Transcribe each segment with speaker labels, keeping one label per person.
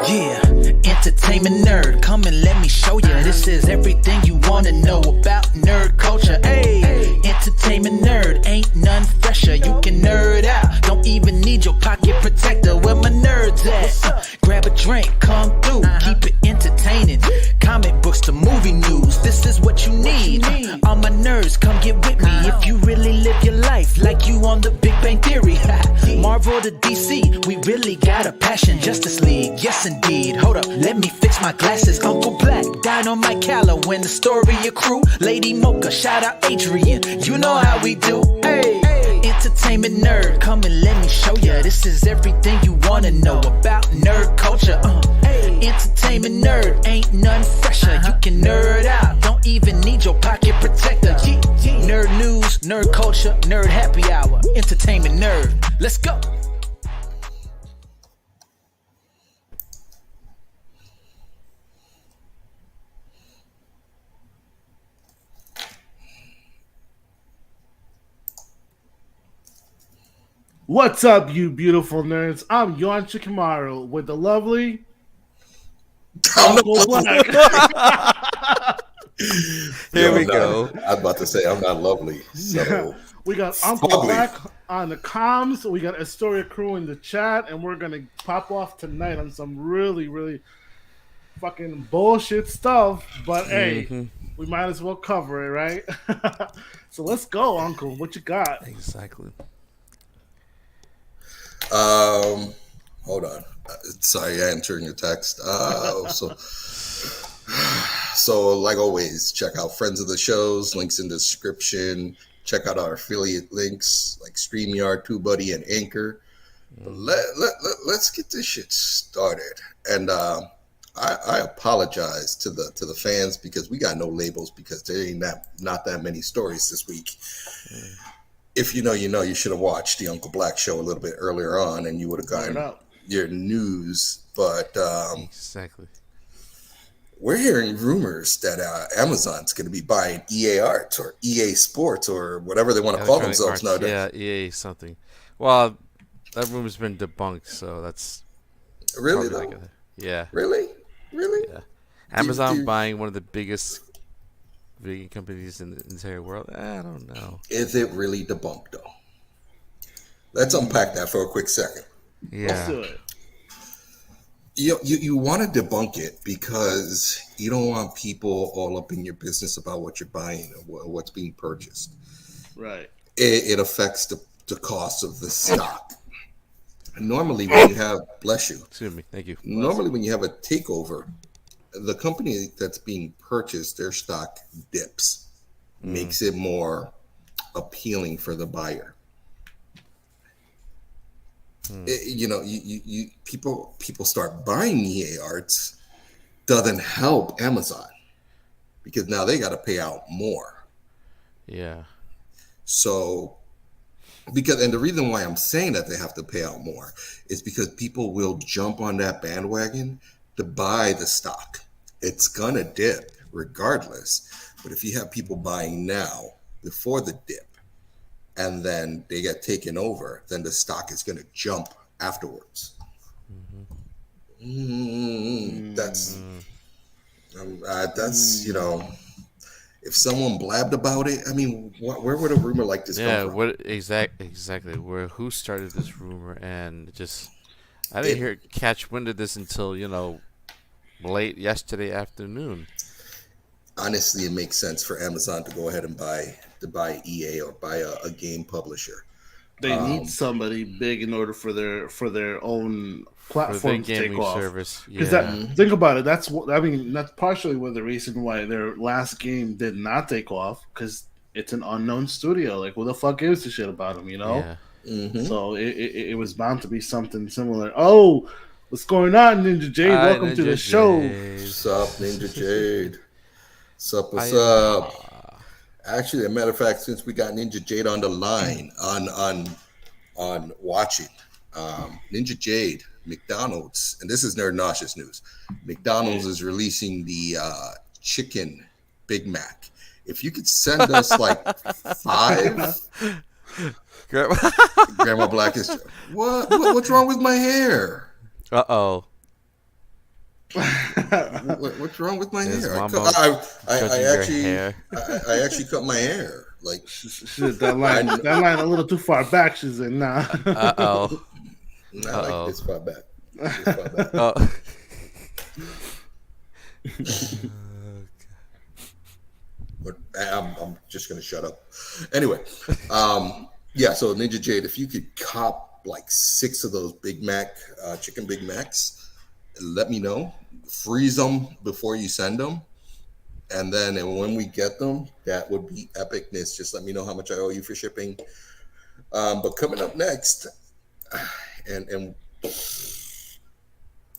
Speaker 1: Yeah, entertainment nerd, come and let me show you. This is everything you wanna know about nerd culture. Hey, entertainment nerd, ain't none fresher. You can nerd out, don't even need your pocket protector. Where my nerds at? Grab a drink, come through, keep it entertaining. Comic books to movie news, this is what you need. All my nerds, come get with me if you really live your life like you on the Big Bang Theory. Marvel to DC, we really got a passion. Justice League, yes indeed. Hold up, let me fix my glasses. Uncle Black, Dynamite Calla, when the story accrue. Lady Mocha, shout out Adrian, you know how we do. Hey, entertainment nerd, come and let me show ya. This is everything you wanna know about nerd culture. Entertainment nerd, ain't none fresher. You can nerd out, don't even need your pocket protector. Nerd news, nerd culture, nerd happy hour. Entertainment nerd, let's go.
Speaker 2: What's up, you beautiful nerds? I'm Yon Chikamaru with the lovely Uncle Black.
Speaker 3: Here we go. I was about to say I'm not lovely. So
Speaker 2: Yeah. We got Uncle Black on the comms. We got Astoria crew in the chat, and we're gonna pop off tonight on some really, really fucking bullshit stuff. But hey, we might as well cover it, right? So let's go, Uncle. What you got?
Speaker 4: Exactly.
Speaker 3: Hold on. Sorry, I answered your text. So like always, check out friends of the shows, links in the description. Check out our affiliate links like StreamYard, TubeBuddy, and Anchor. Let's get this shit started. And I apologize to the fans because we got no labels because there ain't not that many stories this week. If you know, you should have watched the Uncle Black show a little bit earlier on, and you would have gotten your news. But
Speaker 4: exactly,
Speaker 3: we're hearing rumors that Amazon's going to be buying EA Arts or EA Sports or whatever they want to call themselves nowadays.
Speaker 4: Yeah, EA something. Well, that rumor's been debunked, so that's
Speaker 3: really
Speaker 4: yeah.
Speaker 3: Really.
Speaker 4: Yeah. Amazon buying one of the biggest video companies in the entire world. I don't know.
Speaker 3: Is it really debunked though? Let's unpack that for a quick second.
Speaker 4: Yeah.
Speaker 2: Let's do it.
Speaker 3: You want to debunk it because you don't want people all up in your business about what you're buying or what's being purchased.
Speaker 2: Right.
Speaker 3: It affects the cost of the stock. Normally when you have, bless you.
Speaker 4: Excuse me, thank you.
Speaker 3: Normally when you have a takeover, the company that's being purchased, their stock dips, makes it more appealing for the buyer. People start buying EA Arts, doesn't help Amazon because now they got to pay out more.
Speaker 4: Yeah.
Speaker 3: So, and the reason why I'm saying that they have to pay out more is because people will jump on that bandwagon to buy the stock. It's gonna dip regardless, but if you have people buying now before the dip and then they get taken over, then the stock is gonna jump afterwards. That's if someone blabbed about it, I mean, where would a rumor like this come from?
Speaker 4: Exactly who started this rumor? And I didn't catch wind of this until late yesterday afternoon.
Speaker 3: Honestly, it makes sense for Amazon to go ahead and buy EA or buy a game publisher.
Speaker 2: They need somebody big in order for their own platform to take off.
Speaker 4: Service.
Speaker 2: Because think about it. That's partially the reason why their last game did not take off, because it's an unknown studio. Like, who the fuck gives a shit about them?
Speaker 4: Yeah.
Speaker 2: So it was bound to be something similar. Oh, what's going on, Ninja Jade? Welcome to the show.
Speaker 3: What's up, Ninja Jade? What's up? Actually, as a matter of fact, since we got Ninja Jade on the line on watching, Ninja Jade, McDonald's, and this is Nerd Nauseous news. McDonald's is releasing the chicken Big Mac. If you could send us like 5. Grandma Black is what's wrong with my hair?
Speaker 4: Uh-oh.
Speaker 3: What's wrong with my
Speaker 4: Is
Speaker 3: hair?
Speaker 4: Mamba judging your hair?
Speaker 3: I actually cut my hair. Like
Speaker 2: Shit, that line a little too far back. She said, "Nah."
Speaker 4: Uh-oh.
Speaker 3: I like this far back. This far back.
Speaker 4: Oh.
Speaker 3: But I'm just gonna shut up. Anyway, yeah. So Ninja Jade, if you could cop like 6 of those Big Mac chicken Big Macs, let me know. Freeze them before you send them, and then when we get them, that would be epicness. Just let me know how much I owe you for shipping. But coming up next, and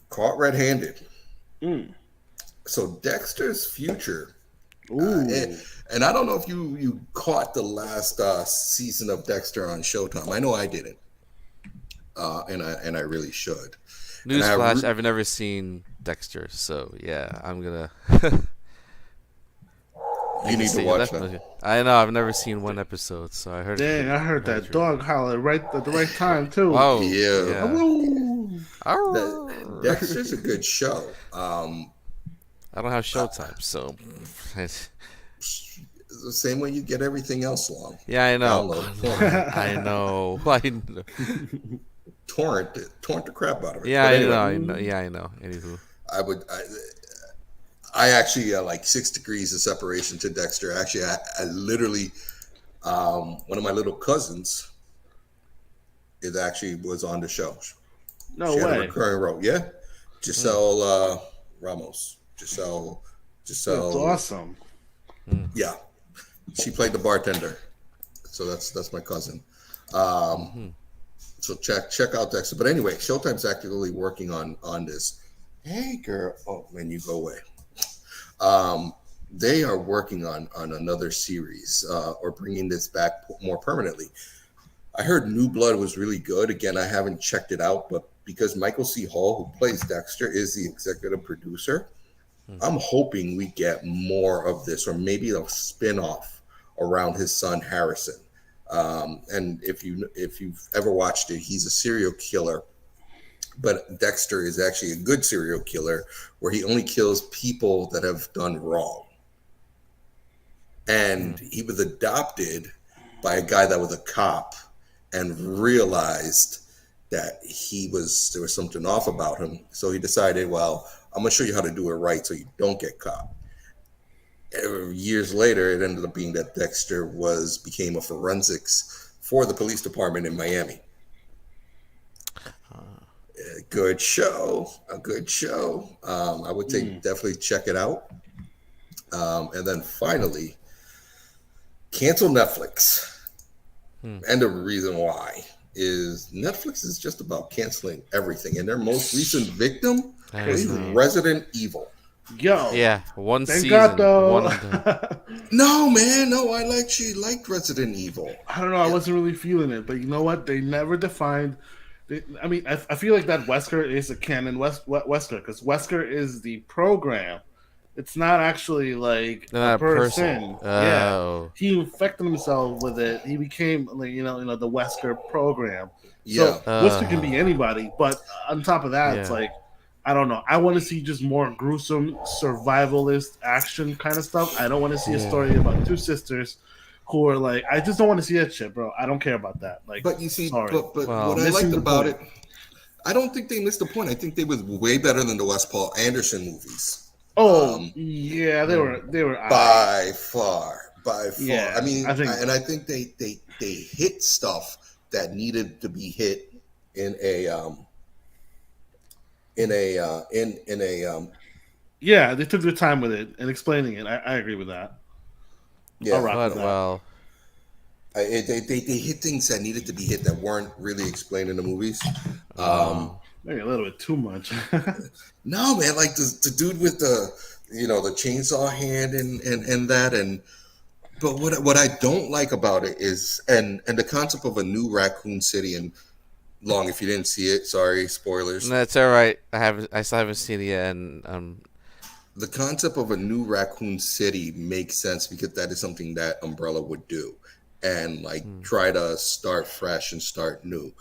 Speaker 3: caught red-handed. So Dexter's Future. And I don't know if you caught the last season of Dexter on Showtime. I know I didn't, and I really should.
Speaker 4: Newsflash: I've never seen Dexter, so yeah, I'm gonna.
Speaker 3: You need to watch that.
Speaker 4: I know I've never seen one episode, so I heard.
Speaker 2: Dang, I heard that dog holler right at the right time too.
Speaker 4: Oh
Speaker 3: yeah.
Speaker 4: Yeah.
Speaker 3: Dexter's a good show.
Speaker 4: I don't have Showtime, so.
Speaker 3: The same way you get everything else along.
Speaker 4: Yeah, I know.
Speaker 3: Download,
Speaker 4: I know.
Speaker 3: torrent the crap out of it.
Speaker 4: Yeah,
Speaker 3: But
Speaker 4: I know. Yeah, I know. Anywho,
Speaker 3: I actually like 6 degrees of separation to Dexter. Actually, I literally one of my little cousins was on the show.
Speaker 2: No
Speaker 3: She
Speaker 2: way.
Speaker 3: had a recurring role. Yeah, Giselle Ramos. Giselle.
Speaker 2: That's awesome.
Speaker 3: Yeah, she played the bartender. So that's my cousin. So check out Dexter. But anyway, Showtime's actively working on this. Hey girl, oh man, you go away. They are working on another series or bringing this back more permanently. I heard New Blood was really good. Again, I haven't checked it out, but because Michael C. Hall, who plays Dexter, is the executive producer, I'm hoping we get more of this, or maybe a spin-off around his son Harrison. And if you've ever watched it, he's a serial killer, but Dexter is actually a good serial killer where he only kills people that have done wrong. And he was adopted by a guy that was a cop and realized that there was something off about him. So he decided, well, I'm going to show you how to do it right so you don't get caught. Years later, it ended up being that Dexter became a forensics for the police department in Miami. A good show. I would say definitely check it out. And then finally, cancel Netflix. And the reason why is Netflix is just about canceling everything. And their most recent victim was Resident Evil.
Speaker 2: Yo,
Speaker 4: yeah, one
Speaker 2: thank
Speaker 4: season.
Speaker 2: God, though.
Speaker 3: No, man, no, I actually liked Resident Evil.
Speaker 2: I don't know, I wasn't really feeling it, but you know what? They never defined. I feel like that Wesker is a canon Wesker because Wesker is the program. It's not actually like a person.
Speaker 4: Oh.
Speaker 2: Yeah, he infected himself with it. He became like the Wesker program.
Speaker 3: Yeah,
Speaker 2: so Wesker can be anybody, but on top of that, it's like. I don't know. I want to see just more gruesome survivalist action kind of stuff. I don't want to see a story about 2 sisters who are like, I just don't want to see that shit, bro. I don't care about that. Like,
Speaker 3: but you see,
Speaker 2: sorry.
Speaker 3: but what I liked about it, I don't think they missed the point. I think they was way better than the Wes Paul Anderson movies.
Speaker 2: Oh, yeah, they were
Speaker 3: by far.
Speaker 2: Yeah,
Speaker 3: I mean, I think they hit stuff that needed to be hit in a
Speaker 2: yeah, they took their time with it and explaining it. I agree with that.
Speaker 3: Yeah,
Speaker 4: well,
Speaker 3: they hit things that needed to be hit that weren't really explained in the movies.
Speaker 2: Maybe a little bit too much.
Speaker 3: No, man, like the dude with the the chainsaw hand and that but what I don't like about it is and the concept of a new Raccoon City and. Long, if you didn't see it, sorry, spoilers.
Speaker 4: That's all right. I still haven't seen it yet, and
Speaker 3: the concept of a new Raccoon City makes sense because that is something that Umbrella would do, and try to start fresh and start new.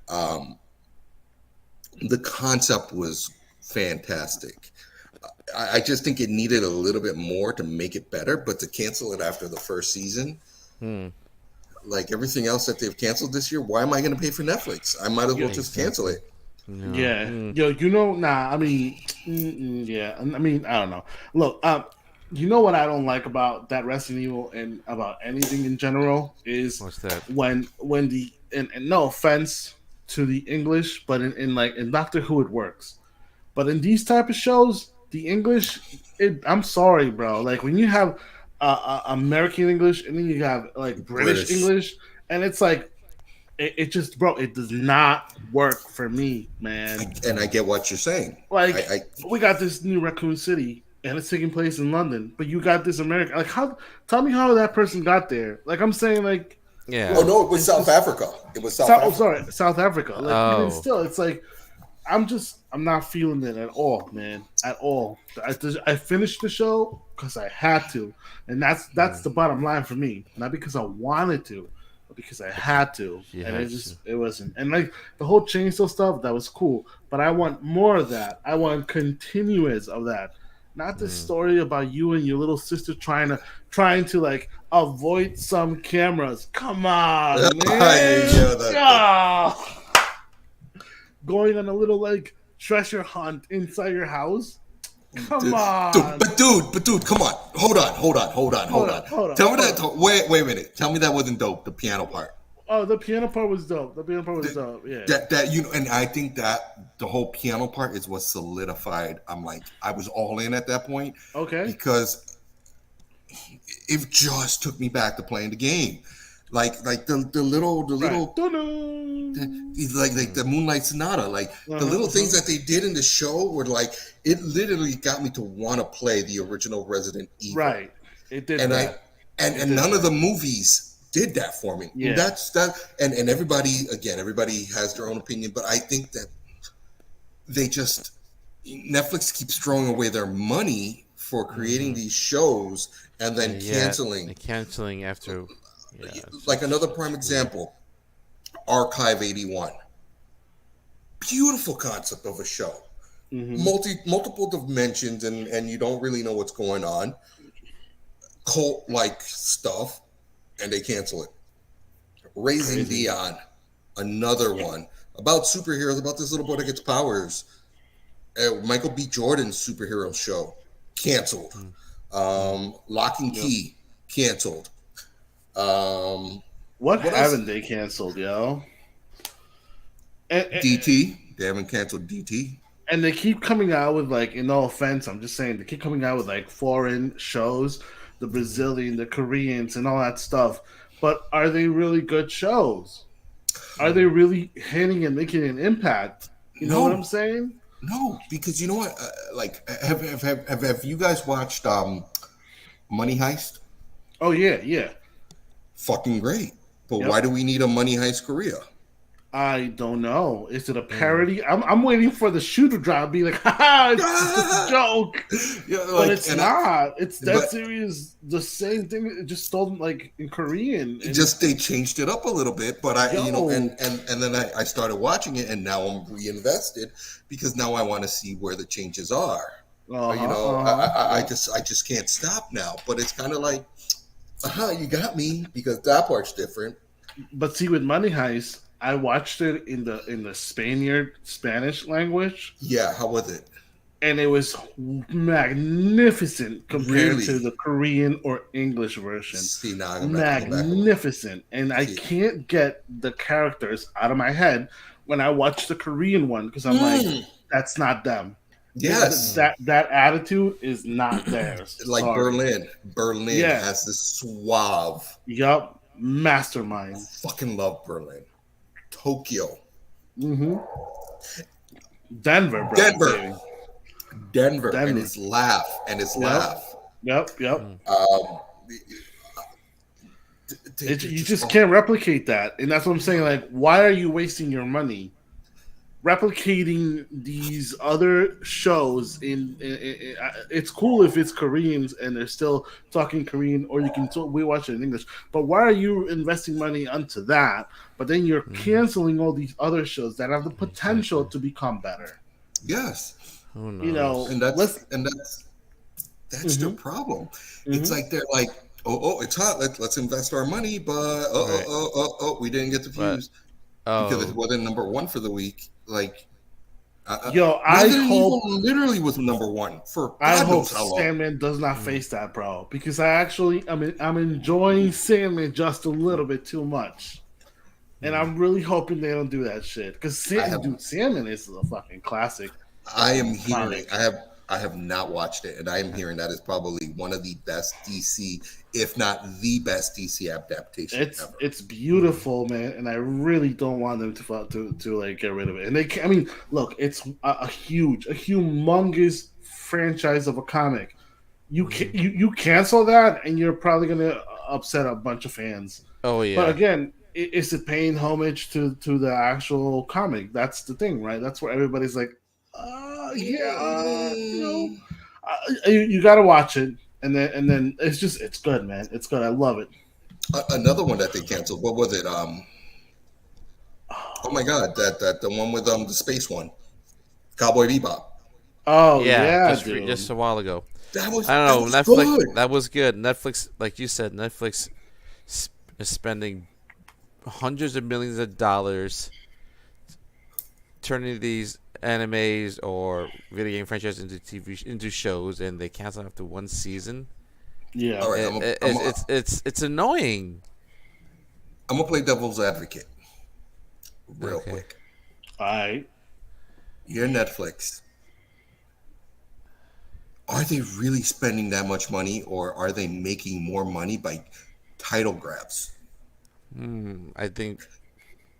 Speaker 3: The concept was fantastic. I just think it needed a little bit more to make it better, but to cancel it after the first season, like everything else that they've canceled this year, why am I going to pay for Netflix? I might as well just cancel it.
Speaker 2: Yeah. Yo, I mean, yeah. I mean, I don't know. Look, you know what I don't like about that Resident Evil and about anything in general is
Speaker 4: What's that?
Speaker 2: when the and no offense to the English, but in Doctor Who it works, but in these type of shows, the English, I'm sorry, bro. Like when you have American English and then you have like British English, and it's like it just, bro, it does not work for me, man.
Speaker 3: And I get what you're saying.
Speaker 2: Like we got this new Raccoon City, and it's taking place in London, but you got this American. Like how? Tell me how that person got there. Like I'm saying, like
Speaker 4: yeah.
Speaker 3: Oh no, it was South Africa. It was South Africa.
Speaker 2: Oh, sorry, South Africa. Like even still, it's like I'm not feeling it at all, man, at all. I finished the show because I had to, and that's the bottom line for me. Not because I wanted to, but because I had to. And it wasn't. And like the whole chainsaw stuff, that was cool, but I want more of that. I want continuous of that. Not this story about you and your little sister trying to like avoid some cameras. Come on, man. Going on a little like treasure hunt inside your house. Come on,
Speaker 3: dude, come on. Hold on. Tell me that. Wait a minute. Tell me that wasn't dope. The piano part.
Speaker 2: Oh, the piano part was dope. Yeah.
Speaker 3: That and I think that the whole piano part is what solidified. I was all in at that point.
Speaker 2: Okay.
Speaker 3: Because it just took me back to playing the game. Like the little like the Moonlight Sonata, like the little things that they did in the show were like, it literally got me to want to play the original Resident Evil.
Speaker 2: Right. It did.
Speaker 3: And none of the movies did that for me.
Speaker 2: Yeah.
Speaker 3: And everybody has their own opinion, but I think that Netflix keeps throwing away their money for creating these shows and then
Speaker 4: canceling after. Yeah,
Speaker 3: like another prime example, Archive 81. Beautiful concept of a show. Multiple dimensions, and you don't really know what's going on. Cult-like stuff, and they cancel it. Raising Dion, another one. About superheroes, about this little boy that gets powers. Michael B. Jordan's superhero show, canceled. Lock and Key, canceled.
Speaker 2: What haven't they canceled, yo?
Speaker 3: DT. They haven't canceled DT.
Speaker 2: And they keep coming out with, like, in no offense, I'm just saying, they keep coming out with like foreign shows, the Brazilian, the Koreans, and all that stuff. But are they really good shows? Are they really hitting and making an impact? You know what I'm saying?
Speaker 3: No, because you know what? Have you guys watched Money Heist?
Speaker 2: Oh yeah.
Speaker 3: Fucking great. But why do we need a Money Heist Korea?
Speaker 2: I don't know. Is it a parody? I'm waiting for the shoe to drop. Be like, haha, it's just a joke. Yeah, but it's not. It's that series. The same thing. It just told like in Korean.
Speaker 3: They changed it up a little bit. But and then I started watching it, and now I'm reinvested because now I want to see where the changes are. I just can't stop now. But it's kind of like, you got me, because that part's different.
Speaker 2: But see, with Money Heist, I watched it in the Spanish language.
Speaker 3: Yeah, how was it?
Speaker 2: And it was magnificent compared to the Korean or English version.
Speaker 3: See, now I'm
Speaker 2: magnificent. And I can't get the characters out of my head when I watch the Korean one, because I'm like, that's not them.
Speaker 3: Yes,
Speaker 2: that attitude is not theirs.
Speaker 3: Like Berlin has this suave.
Speaker 2: Yup, mastermind.
Speaker 3: Fucking love Berlin. Tokyo.
Speaker 2: Denver, bro.
Speaker 3: Denver, and his laugh,
Speaker 2: Yep. You just can't replicate that, and that's what I'm saying. Like, why are you wasting your money replicating these other shows? It's cool if it's Koreans and they're still talking Korean, or you can we watch it in English. But why are you investing money onto that? But then you're canceling all these other shows that have the potential to become better.
Speaker 3: Yes,
Speaker 4: Who
Speaker 2: You know,
Speaker 4: knows?
Speaker 3: And that's their problem. It's like they're like, oh, it's hot. Let's invest our money, but
Speaker 4: Right.
Speaker 3: we didn't get the
Speaker 4: But
Speaker 3: views because it
Speaker 4: oh,
Speaker 3: wasn't number one for the week. Like,
Speaker 2: yo,
Speaker 3: Resident Evil literally was number one for
Speaker 2: I
Speaker 3: God
Speaker 2: hope
Speaker 3: knows how long.
Speaker 2: Sandman does not face that, bro, because I'm enjoying Sandman just a little bit too much. And I'm really hoping they don't do that shit. Because Sandman is a fucking classic.
Speaker 3: I am hearing.
Speaker 2: Comic.
Speaker 3: I have not watched it, and I am hearing that is probably one of the best DC, if not the best DC adaptation ever.
Speaker 2: It's beautiful, man, and I really don't want them to like get rid of it. And they, I mean, look, it's a humongous franchise of a comic. You cancel that, and you're probably gonna upset a bunch of fans.
Speaker 4: oh yeah.
Speaker 2: But again, is it paying homage to the actual comic? That's the thing, right? That's where everybody's like, you got to watch it, and then it's good, man. It's good. I love it.
Speaker 3: Another one that they canceled. What was it? Oh my God, that the one with the space one, Cowboy Bebop.
Speaker 2: Oh
Speaker 4: yeah,
Speaker 2: dude.
Speaker 4: just a while ago.
Speaker 3: That was
Speaker 4: I don't know.
Speaker 3: that was
Speaker 4: Netflix.
Speaker 3: good.
Speaker 4: That was good. Netflix, like you said, Netflix is spending hundreds of millions of dollars turning these animes or video game franchises into shows, and they cancel after one season.
Speaker 2: Yeah.
Speaker 3: All right,
Speaker 4: It's annoying.
Speaker 3: I'm gonna play devil's advocate real
Speaker 4: Okay.
Speaker 3: quick.
Speaker 2: All right.
Speaker 3: You're Netflix. Are they really spending that much money, or are they making more money by title grabs?
Speaker 4: I think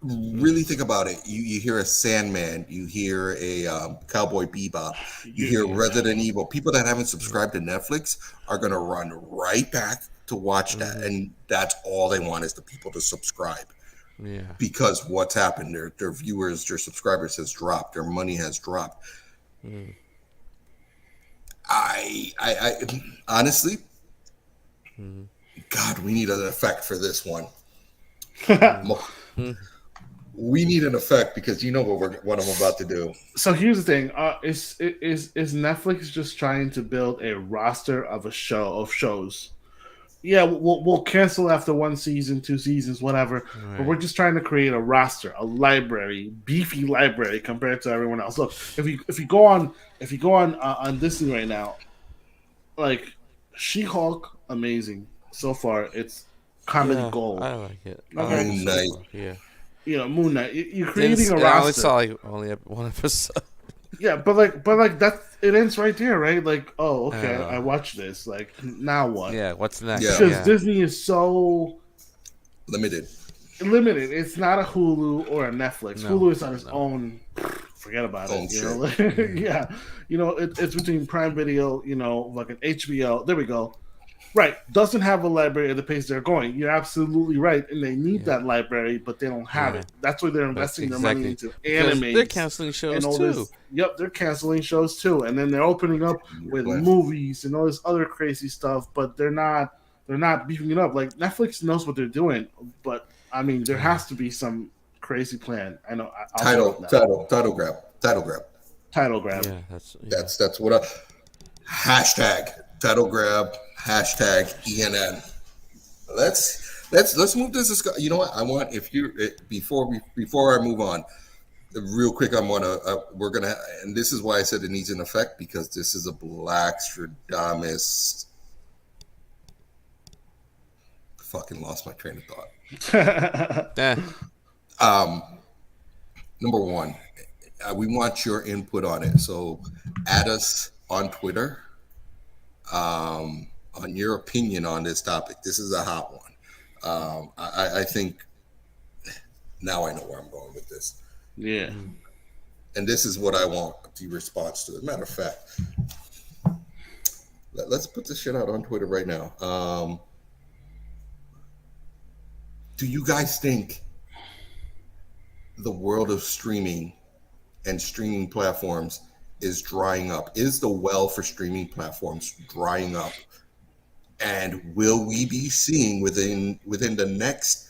Speaker 3: Really think about it. You hear a Sandman, you hear a Cowboy Bebop, you hear Resident Evil. People that haven't subscribed to Netflix are gonna run right back to watch that, and that's all they want is the people to subscribe.
Speaker 4: yeah.
Speaker 3: Because what's happened, their viewers, their subscribers has dropped, their money has dropped. I honestly, God, we need an effect for this one. We need an effect because you know what I'm about to do.
Speaker 2: So here's the thing: is Netflix just trying to build a roster of shows? Yeah, we'll cancel after one season, 2 seasons, whatever.
Speaker 4: Right.
Speaker 2: But we're just trying to create a roster, a library, beefy library compared to everyone else. Look, if you go on Disney right now, like She-Hulk, amazing so far. It's comedy gold.
Speaker 4: I like it.
Speaker 2: Okay.
Speaker 3: Moon Knight.
Speaker 4: Yeah.
Speaker 2: You know, Moon Knight. You're creating a
Speaker 4: I only
Speaker 2: roster.
Speaker 4: saw like only one episode.
Speaker 2: Yeah, but like that, it ends right there, right? Like, oh, okay,
Speaker 4: Oh.
Speaker 2: I watched this. Like, now what?
Speaker 4: Yeah. What's next?
Speaker 3: Yeah.
Speaker 2: Because Disney is so
Speaker 3: Limited.
Speaker 2: limited. It's not a Hulu or a Netflix.
Speaker 4: No,
Speaker 2: Hulu is on its own. Forget about
Speaker 3: Own
Speaker 2: it. You know, yeah. You know, it's between Prime Video. You know, like an HBO. There we go. Right, doesn't have a library at the pace they're going. You're absolutely right, and they need that library, but they don't have it. That's why they're investing their money into
Speaker 4: Because
Speaker 2: anime.
Speaker 4: they're canceling shows too.
Speaker 2: Yep, they're canceling shows too, and then they're opening up with movies and all this other crazy stuff. But they're not beefing it up. Like Netflix knows what they're doing, but I mean, there has to be some crazy plan. I know.
Speaker 3: Title grab.
Speaker 4: Yeah,
Speaker 3: That's what hashtag title grab. Hashtag ENN. Let's move this. You know what? I want before I move on, real quick. We're gonna, and this is why I said it needs an effect because this is a Black Stradamus. Fucking lost my train of thought. Number one, we want your input on it. So add us on Twitter. On your opinion on this topic. This is a hot one. I think now I know where I'm going with this.
Speaker 2: Yeah.
Speaker 3: And this is what I want the response to. As a matter of fact, let's put this shit out on Twitter right now. Do you guys think the world of streaming and streaming platforms is drying up? Is the well for streaming platforms drying up? And will we be seeing within the next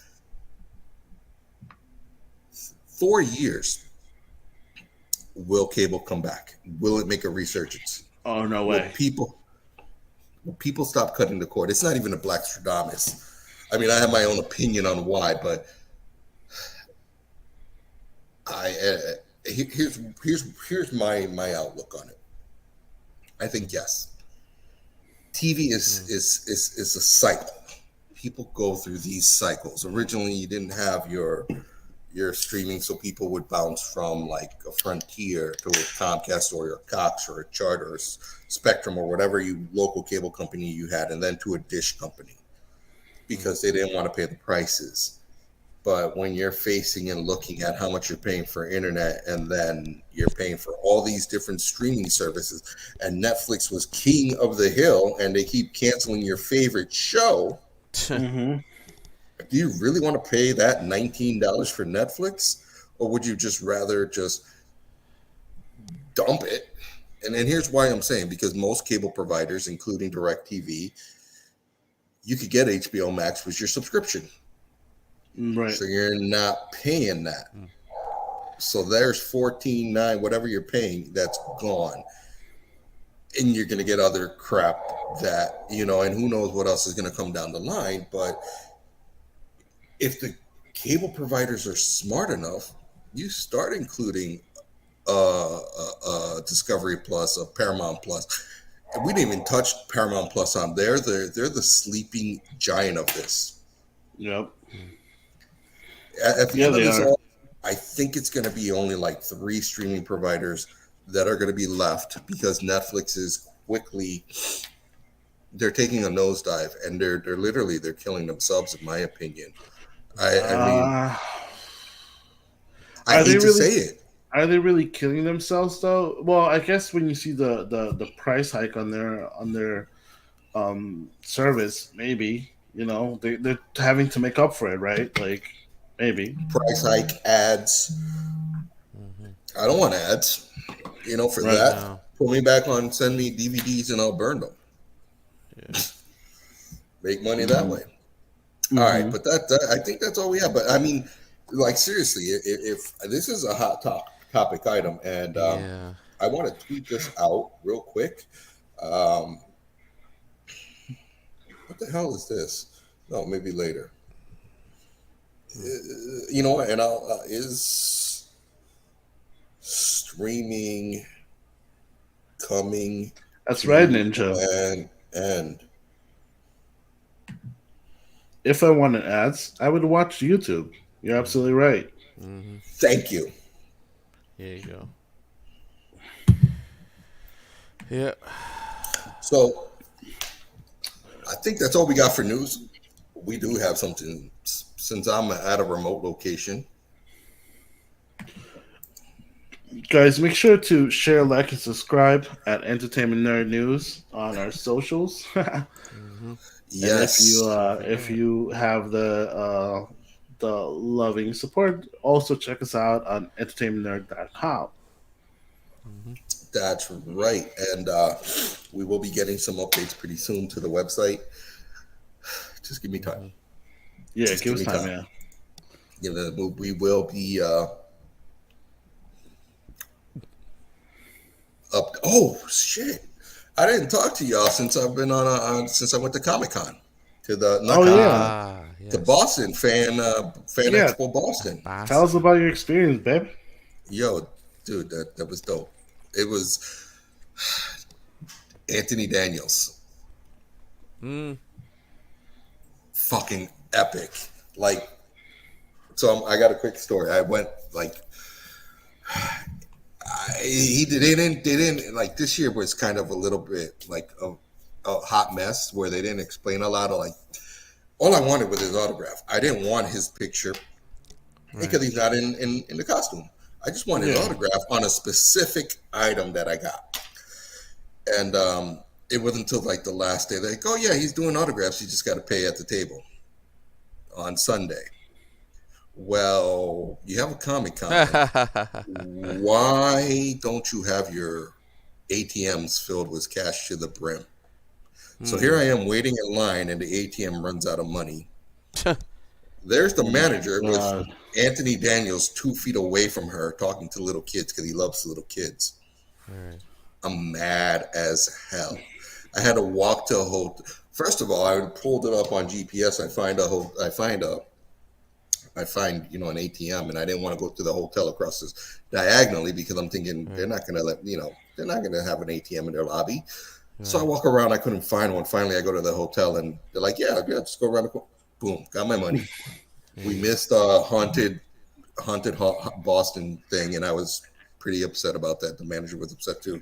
Speaker 3: 4 years will cable come back? Will it make a resurgence?
Speaker 2: Oh, no
Speaker 3: Will
Speaker 2: way.
Speaker 3: people stop cutting the cord? It's not even a Black Stradamus. I mean, I have my own opinion on why, but here's my outlook on it. I think yes. TV is a cycle. People go through these cycles. Originally, you didn't have your streaming, so people would bounce from like a Frontier to a Comcast or a Cox or a Charter or Spectrum or whatever local cable company you had, and then to a dish company because they didn't want to pay the prices. But when you're facing and looking at how much you're paying for internet, and then you're paying for all these different streaming services, and Netflix was king of the hill, and they keep canceling your favorite show.
Speaker 2: Mm-hmm.
Speaker 3: Do you really want to pay that $19 for Netflix, or would you just rather just dump it? And then here's why I'm saying, because most cable providers, including DirecTV, you could get HBO Max with your subscription.
Speaker 2: Right.
Speaker 3: So you're not paying that. So there's $14.9, whatever you're paying, that's gone. And you're going to get other crap that, and who knows what else is going to come down the line. But if the cable providers are smart enough, you start including Discovery Plus, Paramount Plus. And we didn't even touch Paramount Plus on there. They're the sleeping giant of this.
Speaker 2: Yep.
Speaker 3: At the end of this all, I think it's going to be only like 3 streaming providers that are going to be left, because Netflix is they're taking a nosedive, and they're killing themselves, in my opinion. I hate to say it.
Speaker 2: Are they really killing themselves though? Well, I guess when you see the price hike on their service, maybe they're having to make up for it, right? Like maybe
Speaker 3: price hike, ads. I don't want ads. For right that, now. Put me back on. Send me DVDs and I'll burn them. Yeah. Make money that way. Mm-hmm. All right, but that I think that's all we have. But I mean, like seriously, if this is a hot topic item, and I want to tweet this out real quick. What the hell is this? No, maybe later. And is streaming coming?
Speaker 2: That's right, Ninja.
Speaker 3: And
Speaker 2: if I wanted ads, I would watch YouTube. You're absolutely right.
Speaker 4: Mm-hmm.
Speaker 3: Thank you.
Speaker 4: There you go. Yeah.
Speaker 3: So I think that's all we got for news. We do have something, since I'm at a remote location.
Speaker 2: Guys, make sure to share, like, and subscribe at Entertainment Nerd News on our socials.
Speaker 3: Mm-hmm.
Speaker 2: Yes. And if you have the loving support, also check us out on entertainmentnerd.com.
Speaker 3: Mm-hmm. That's right. And we will be getting some updates pretty soon to the website. Just give me time.
Speaker 2: Yeah, just give us time. Yeah.
Speaker 3: We will be up. Oh shit! I didn't talk to y'all since I've been since I went to Comic-Con, to the
Speaker 2: yes.
Speaker 3: to Boston fan Expo Boston.
Speaker 2: Tell us about your experience, babe.
Speaker 3: Yo, dude, that was dope. It was Anthony Daniels. Fucking epic. Like, so I got a quick story. I went like. They didn't like, this year was kind of a little bit like a hot mess where they didn't explain a lot of, like, all I wanted was his autograph. I didn't want his picture because he's not in the costume. I just wanted his autograph on a specific item that I got. And it wasn't until like the last day, like, oh yeah, he's doing autographs. You just got to pay at the table on Sunday. Well, you have a Comic-Con. Why don't you have your ATMs filled with cash to the brim? So here I am waiting in line, and the ATM runs out of money. There's the manager Anthony Daniels 2 feet away from her talking to little kids because he loves little kids.
Speaker 4: Right.
Speaker 3: I'm mad as hell. I had to walk to a hotel. First of all, I pulled it up on GPS. I find an ATM, and I didn't want to go to the hotel across this diagonally because I'm thinking they're not going to have an ATM in their lobby. Right. So I walk around. I couldn't find one. Finally, I go to the hotel, and they're like, "Yeah, just go around the corner." Boom, got my money. We missed a haunted Boston thing, and I was pretty upset about that. The manager was upset too.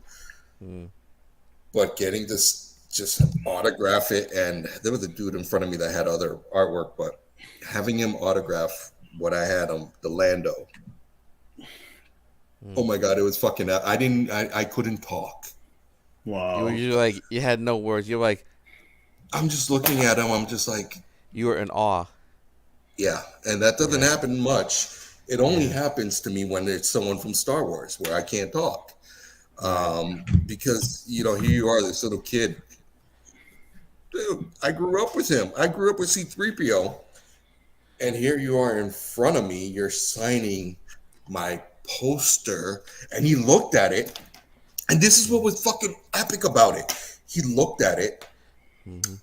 Speaker 3: But getting this, just autograph it, and there was a dude in front of me that had other artwork, but having him autograph what I had on the Lando. Oh my God, it was fucking. I couldn't talk.
Speaker 2: Wow.
Speaker 4: You like, you had no words. You're like,
Speaker 3: I'm just looking at him. I'm just like,
Speaker 4: you were in awe.
Speaker 3: Yeah, and that doesn't happen much. It only happens to me when it's someone from Star Wars where I can't talk. Because, here you are, this little kid. Dude, I grew up with him. I grew up with C-3PO. And here you are in front of me. You're signing my poster. And he looked at it. And this is what was fucking epic about it. He looked at it.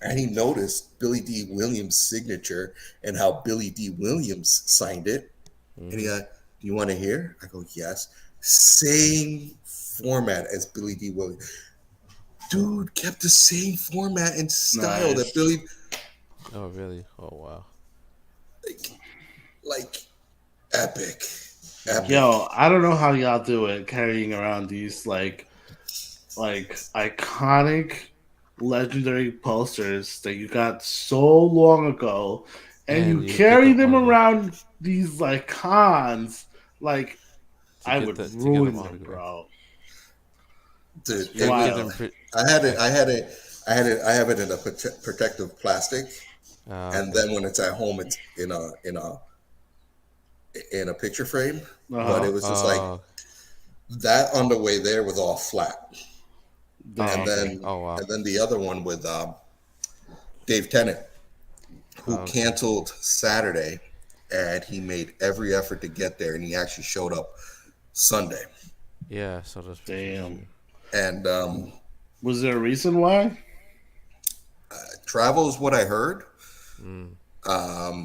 Speaker 3: And he noticed Billy D. Williams' signature and how Billy D. Williams signed it. And he do you want to hear? I go, yes. Same format as Billy D. Williams. Dude kept the same format and style that Billy.
Speaker 4: Oh, really? Oh, wow.
Speaker 3: Like epic.
Speaker 2: Yo, I don't know how y'all do it carrying around these like iconic legendary posters that you got so long ago, and you carry them around these like cons. Like, I would ruin them, bro.
Speaker 3: Dude, I have it in a protective plastic, and then when it's at home, it's in a picture frame. But it was just like that underway there was all flat. And then the other one with Dave Tennant, who canceled Saturday, and he made every effort to get there, and he actually showed up Sunday.
Speaker 4: Yeah, so that's
Speaker 2: damn.
Speaker 3: And
Speaker 2: was there a reason why?
Speaker 3: Travel is what I heard. Let me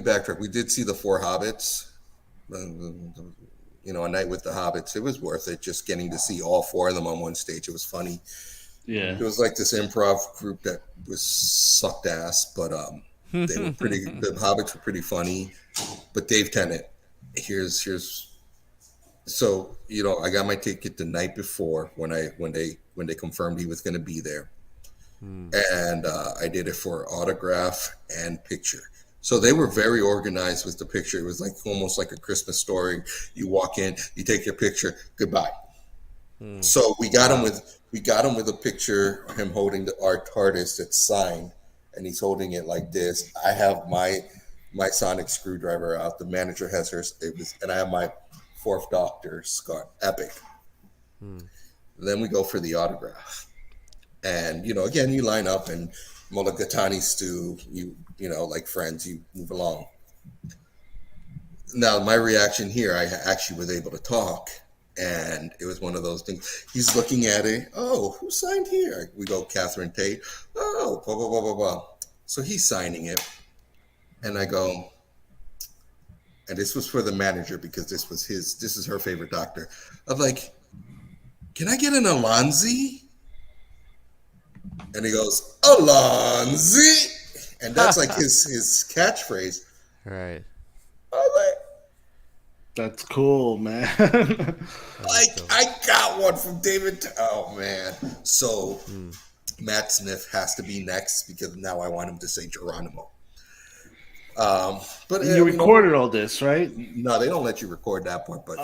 Speaker 3: backtrack. We did see the Four Hobbits. A night with the Hobbits. It was worth it, just getting to see all four of them on one stage. It was funny. Yeah. It was like this improv group that was sucked ass, but they were pretty. The Hobbits were pretty funny. But Dave Tennant, here's. So I got my ticket the night before when they confirmed he was going to be there, and I did it for autograph and picture. So they were very organized with the picture. It was like almost like a Christmas story. You walk in, you take your picture, goodbye. So we got him with a picture of him holding our TARDIS that's signed, and he's holding it like this. I have my sonic screwdriver out. The manager has hers. And I have my Fourth Doctor scar. Epic. Then we go for the autograph, and again you line up and Mulligatawny stew. Like friends, you move along. Now, my reaction here, I actually was able to talk, and it was one of those things. He's looking at it. Oh, who signed here? We go, Catherine Tate. Oh, blah, blah, blah, blah, blah. So he's signing it, and I go, and this was for the manager because this is her favorite doctor. I'm like, can I get an Alonzi? And he goes, Alonzi. And that's like his catchphrase.
Speaker 4: Right.
Speaker 2: That's cool, man.
Speaker 3: I got one from David. Oh, man. So Matt Smith has to be next because now I want him to say Geronimo. But
Speaker 2: you recorded all this, right?
Speaker 3: No, they don't let you record that part, but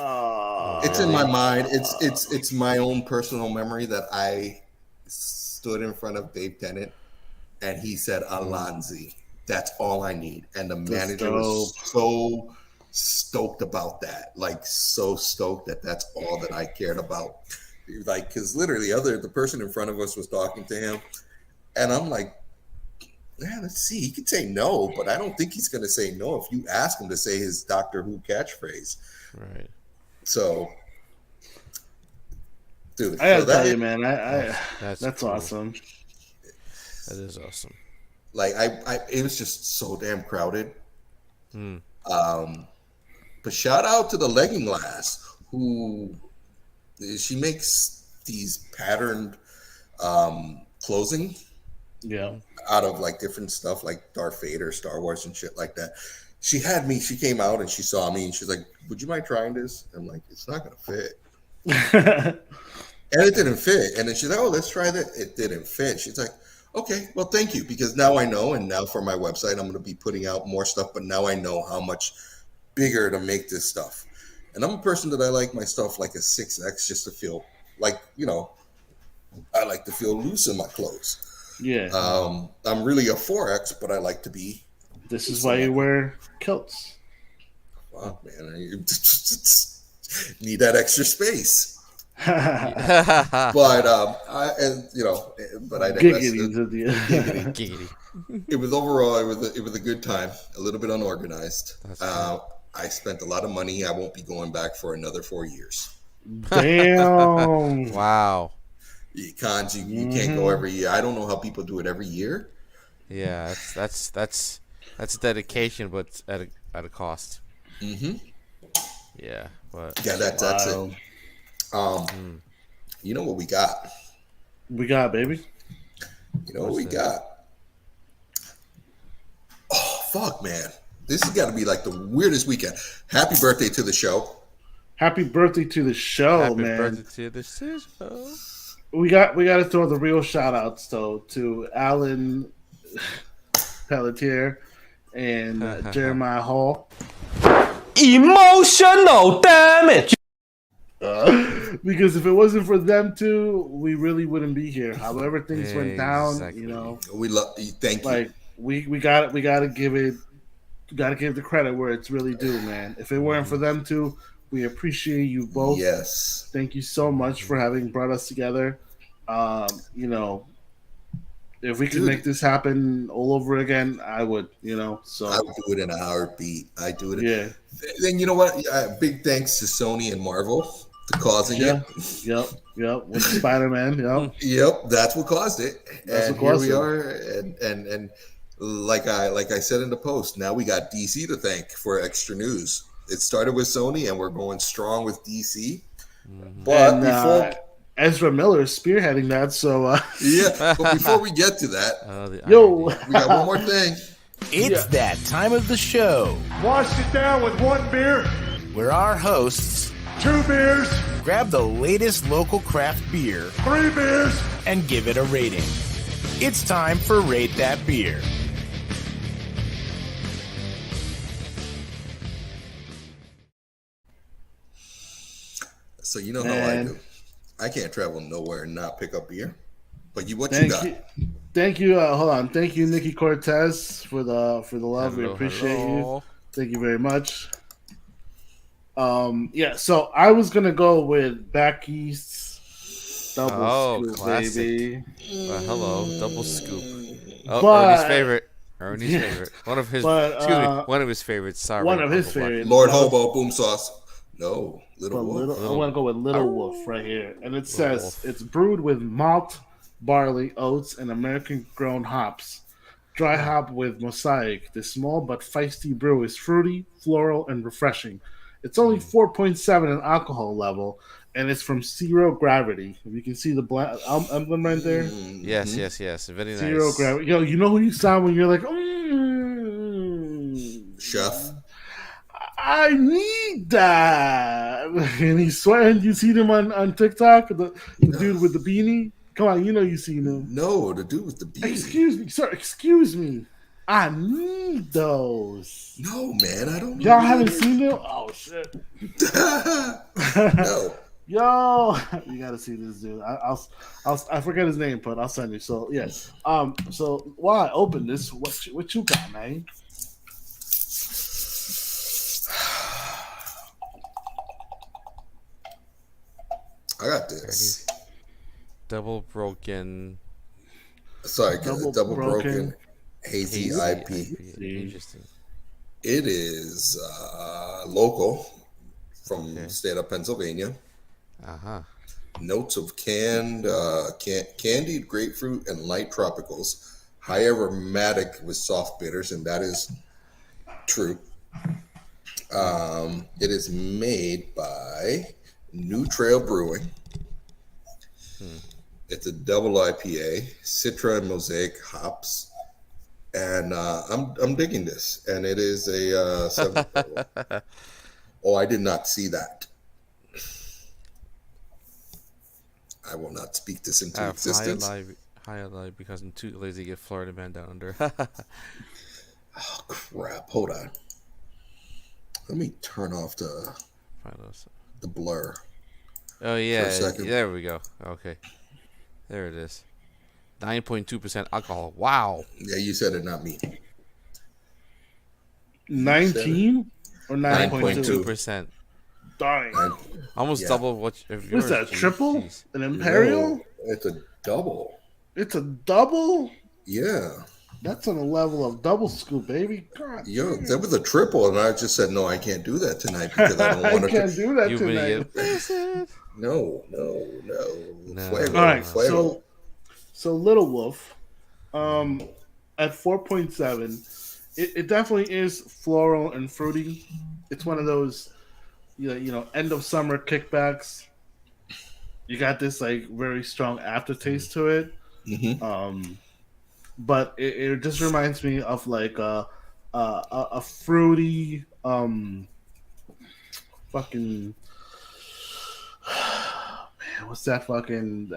Speaker 3: it's in my mind. It's my own personal memory that I stood in front of Dave Tennant and he said Alonzi. That's all I need. And the manager was so stoked about that. Like so stoked that's all that I cared about. Like, because literally the person in front of us was talking to him. And I'm like, Yeah, let's see. He could say no, but I don't think he's going to say no if you ask him to say his Doctor Who catchphrase.
Speaker 4: Right.
Speaker 3: So, dude,
Speaker 2: I gotta
Speaker 3: so that
Speaker 2: tell you, man, that's
Speaker 4: cool.
Speaker 2: awesome.
Speaker 4: That is awesome.
Speaker 3: like it was just so damn crowded. But shout out to the Legging Glass, who she makes these patterned clothing
Speaker 2: Yeah.
Speaker 3: out of like different stuff like Darth Vader, Star Wars, and shit like that. She came out and she saw me and she's like, "Would you mind trying this?" I'm like, "It's not gonna fit." And it didn't fit. And then she's like, "Oh, let's try that." It didn't fit. She's like, "Okay, well, thank you, because now I know, and now for my website, I'm going to be putting out more stuff, but now I know how much bigger to make this stuff." And I'm a person that I like my stuff like a 6X just to feel like, I like to feel loose in my clothes.
Speaker 2: Yeah.
Speaker 3: I'm really a 4X, but I like to be.
Speaker 2: This is why you wear kilts.
Speaker 3: Fuck, man. I need that extra space. But but I digress.
Speaker 4: Giggity.
Speaker 3: It was overall, it was a good time. A little bit unorganized. I spent a lot of money. I won't be going back for another 4 years.
Speaker 2: Damn.
Speaker 4: Wow.
Speaker 3: Cons, you can't go every year. I don't know how people do it every year.
Speaker 4: Yeah, that's dedication, but at a cost.
Speaker 3: Mm-hmm.
Speaker 4: Yeah, but
Speaker 3: Yeah, that's it. You know what we got?
Speaker 2: We got, baby.
Speaker 3: You know what we got? Oh, fuck, man. This has got to be like the weirdest weekend. Happy birthday to the show.
Speaker 2: Happy birthday to the show,
Speaker 4: happy
Speaker 2: man.
Speaker 4: birthday to the show.
Speaker 2: We got to throw the real shout outs though to Alan Pelletier and Jeremiah Hall.
Speaker 5: Emotional damage.
Speaker 2: Because if it wasn't for them two, we really wouldn't be here. However things went down,
Speaker 4: Exactly.
Speaker 3: We love you. Thank you.
Speaker 2: like we got to give the credit where it's really due, man. If it weren't for them two, we appreciate you both.
Speaker 3: Yes.
Speaker 2: Thank you so much for having brought us together. If we could make this happen all over again, I would, So
Speaker 3: I would do it in a heartbeat. I do it.
Speaker 2: Yeah.
Speaker 3: Then you know what? Big thanks to Sony and Marvel for causing it.
Speaker 2: Yep. With Spider-Man, yep.
Speaker 3: Yep, that's what caused it.
Speaker 2: That's
Speaker 3: and
Speaker 2: what caused
Speaker 3: here we
Speaker 2: it.
Speaker 3: are. And like I said in the post, now we got DC to thank for extra news. It started with Sony, and we're going strong with DC. But before
Speaker 2: Ezra Miller is spearheading that, so
Speaker 3: but before we get to that,
Speaker 2: yo,
Speaker 3: we got one more thing.
Speaker 1: It's that time of the show
Speaker 6: Wash it down with 1 beer,
Speaker 1: where our hosts
Speaker 6: 2 beers,
Speaker 1: grab the latest local craft beer
Speaker 6: 3 beers.
Speaker 1: and give it a rating. It's time for Rate That Beer.
Speaker 3: So you know how I do. I can't travel nowhere and not pick up beer. But you got?
Speaker 2: Thank you. Hold on. Thank you, Nikki Cortez, for the love. We appreciate you. Thank you very much. So I was gonna go with Back East's double scoop,
Speaker 4: classic.
Speaker 2: baby.
Speaker 4: Hello, double scoop.
Speaker 2: But-
Speaker 4: Ernie's favorite. One of his. One of his favorites. Sorry.
Speaker 2: One of his favorites.
Speaker 3: Lord Hobo Boom Sauce. No, Little Wolf.
Speaker 2: I want to go with Little Wolf right here, and it says it's brewed with malt, barley, oats, and American-grown hops. Dry hop with Mosaic. This small but feisty brew is fruity, floral, and refreshing. It's only 4.7 in alcohol level, and it's from Zero Gravity. If you can see the emblem right there.
Speaker 4: Yes. Very nice.
Speaker 2: Zero Gravity. Yo, you know who you sound when you're like,
Speaker 3: Chef.
Speaker 2: I need that. And he's sweating. You seen him on TikTok? The dude with the beanie? Come on, you seen him.
Speaker 3: No, the dude with the beanie.
Speaker 2: Excuse me, sir. Excuse me. I need those.
Speaker 3: No, man, I don't know.
Speaker 2: Y'all haven't seen them? Oh, shit.
Speaker 3: No.
Speaker 2: Yo, you gotta see this dude. I forget his name, but I'll send you. So yes. So while I open this, what you got, man?
Speaker 3: I got this.
Speaker 4: Double broken.
Speaker 3: Sorry, double broken. Hazy
Speaker 4: Hazy
Speaker 3: IP.
Speaker 4: Interesting.
Speaker 3: It is local from
Speaker 4: Okay.
Speaker 3: the state of Pennsylvania.
Speaker 4: Uh-huh.
Speaker 3: Notes of candied grapefruit and light tropicals. High aromatic with soft bitters, and that is true. It is made by New Trail Brewing. It's a double IPA, Citra and Mosaic hops, and I'm digging this. And it is a 7. Oh, I did not see that. I will not speak this into existence.
Speaker 4: High alive because I'm too lazy to get Florida Man down under.
Speaker 3: Oh crap! Hold on. Let me turn off the blur.
Speaker 4: Oh
Speaker 3: For
Speaker 4: yeah,
Speaker 3: a second.
Speaker 4: there we go. Okay, there it is. 9.2% alcohol. Wow.
Speaker 3: Yeah, you said it, not me.
Speaker 2: 19 or 9.2?
Speaker 4: 9.2%.
Speaker 2: Darn.
Speaker 4: Almost
Speaker 3: Yeah.
Speaker 4: double what if
Speaker 2: What's that?
Speaker 4: Geez,
Speaker 2: Triple?
Speaker 4: jeez.
Speaker 2: An imperial?
Speaker 3: No, it's a double.
Speaker 2: It's a double.
Speaker 3: Yeah.
Speaker 2: That's on the level of double scoop, baby. God,
Speaker 3: Yo,
Speaker 2: damn.
Speaker 3: that was a triple, and I just said no. I can't do that tonight because I don't
Speaker 2: I
Speaker 3: want to.
Speaker 2: can't do that
Speaker 4: You
Speaker 2: tonight.
Speaker 4: been
Speaker 3: No.
Speaker 4: No.
Speaker 3: Fuego,
Speaker 2: All right,
Speaker 3: fuego.
Speaker 2: so Little Wolf, at 4.7, it definitely is floral and fruity. It's one of those, end of summer kickbacks. You got this like very strong aftertaste to it.
Speaker 3: Mm-hmm.
Speaker 2: But it just reminds me of like a fruity fucking man, what's that fucking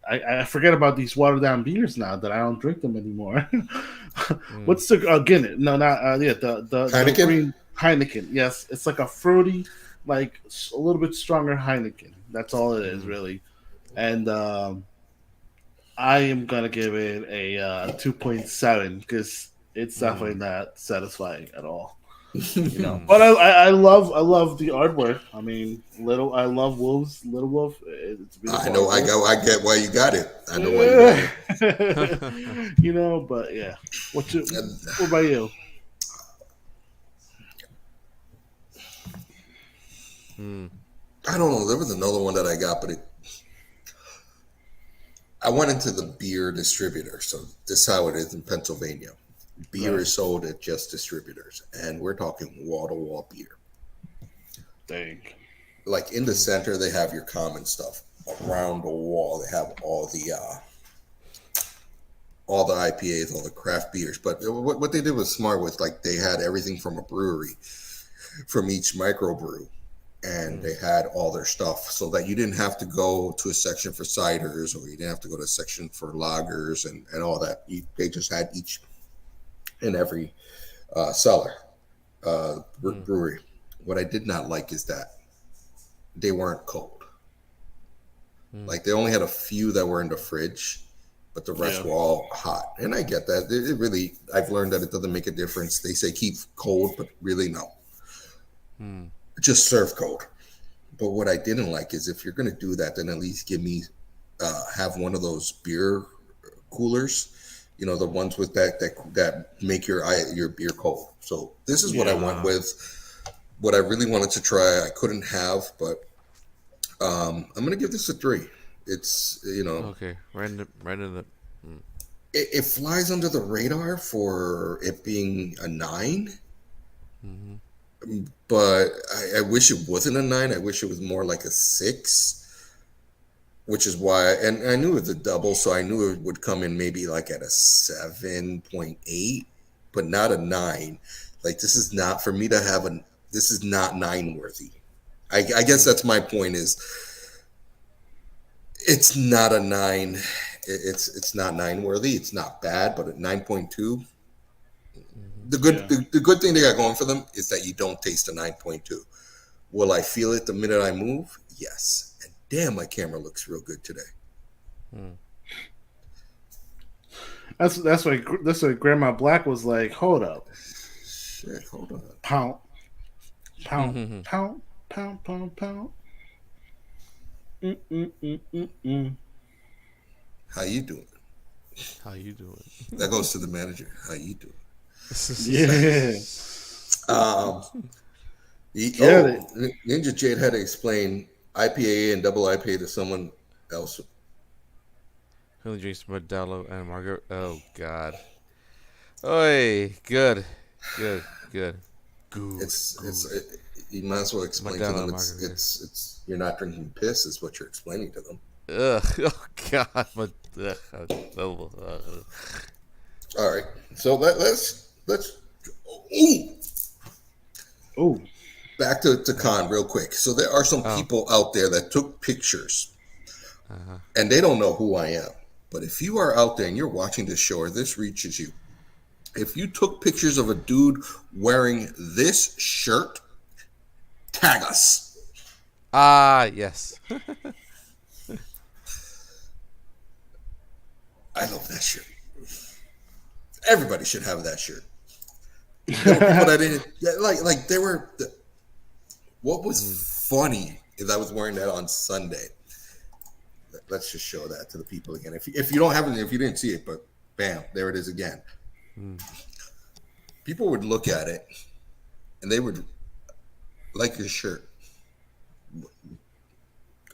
Speaker 2: I forget about these watered down beers now that I don't drink them anymore. What's the Guinness? No, not the
Speaker 3: Heineken?
Speaker 2: the green Heineken. Yes, it's like a fruity, like a little bit stronger Heineken. That's all it is really, and I am gonna give it a 2.7 because it's definitely not satisfying at all. But I love the artwork. I mean, I love Little Wolf. It's beautiful.
Speaker 3: I know.
Speaker 2: artwork.
Speaker 3: I get why you got it. I know why you got it.
Speaker 2: But yeah. What about you?
Speaker 3: I don't know. There was another one that I got, but I went into the beer distributor. So this is how it is in Pennsylvania. Beer is sold at just distributors, and we're talking wall-to-wall beer.
Speaker 2: Dang.
Speaker 3: Like in the center, they have your common stuff. Around the wall, they have all the IPAs, all the craft beers. But what they did was smart. Was like they had everything from a brewery, from each microbrew, and they had all their stuff, so that you didn't have to go to a section for ciders, or you didn't have to go to a section for lagers and all that. They just had each in every cellar brewery. What I did not like is that they weren't cold. Like they only had a few that were in the fridge, but the rest were all hot. And I get that. It really, I've learned that it doesn't make a difference. They say keep cold, but really no. Just serve cold. But what I didn't like is if you're going to do that, then at least give me, have one of those beer coolers. The ones with that make your beer cold. So this is what I went with. What I really wanted to try, I couldn't have, but I'm gonna give this a 3. It's
Speaker 4: Okay, right in the.
Speaker 3: it flies under the radar for it being a 9. But I wish it wasn't a 9. I wish it was more like a 6. Which is why, and I knew it was a double, so I knew it would come in maybe like at a 7.8, but not a 9. Like this is not for me to have this is not 9 worthy. I guess that's my point is, it's not a 9. It's not 9 worthy. It's not bad, but at 9.2, the good thing they got going for them is that you don't taste a 9.2. Will I feel it the minute I move? Yes. Damn, my camera looks real good today.
Speaker 2: That's why Grandma Black was like, hold up.
Speaker 3: Shit, hold on.
Speaker 2: Pound. Pound. Pound. Pound. Pound. Pound.
Speaker 3: How you doing?
Speaker 4: How you doing?
Speaker 3: That goes to the manager. How you doing?
Speaker 2: Yeah.
Speaker 3: Oh, Ninja Jade had to explain IPA and double IPA to someone else.
Speaker 4: Who only drinks Modelo and Margaret? Oh God. Oi, good. Good.
Speaker 3: You might as well explain to
Speaker 4: Modelo
Speaker 3: them.
Speaker 4: margarita.
Speaker 3: It's. You're not drinking piss. Is what you're explaining to them.
Speaker 4: Ugh. Oh God. All
Speaker 3: All right. So let's. Ooh.
Speaker 2: Oh.
Speaker 3: Back to Khan real quick. So there are some people out there that took pictures, and they don't know who I am. But if you are out there and you're watching this show or this reaches you, if you took pictures of a dude wearing this shirt, tag us.
Speaker 4: Yes.
Speaker 3: I love that shirt. Everybody should have that shirt. There were people that didn't like. They were. What was funny is I was wearing that on Sunday. Let's just show that to the people again. If you don't have it, if you didn't see it, but bam, there it is again. People would look at it and they would like your shirt.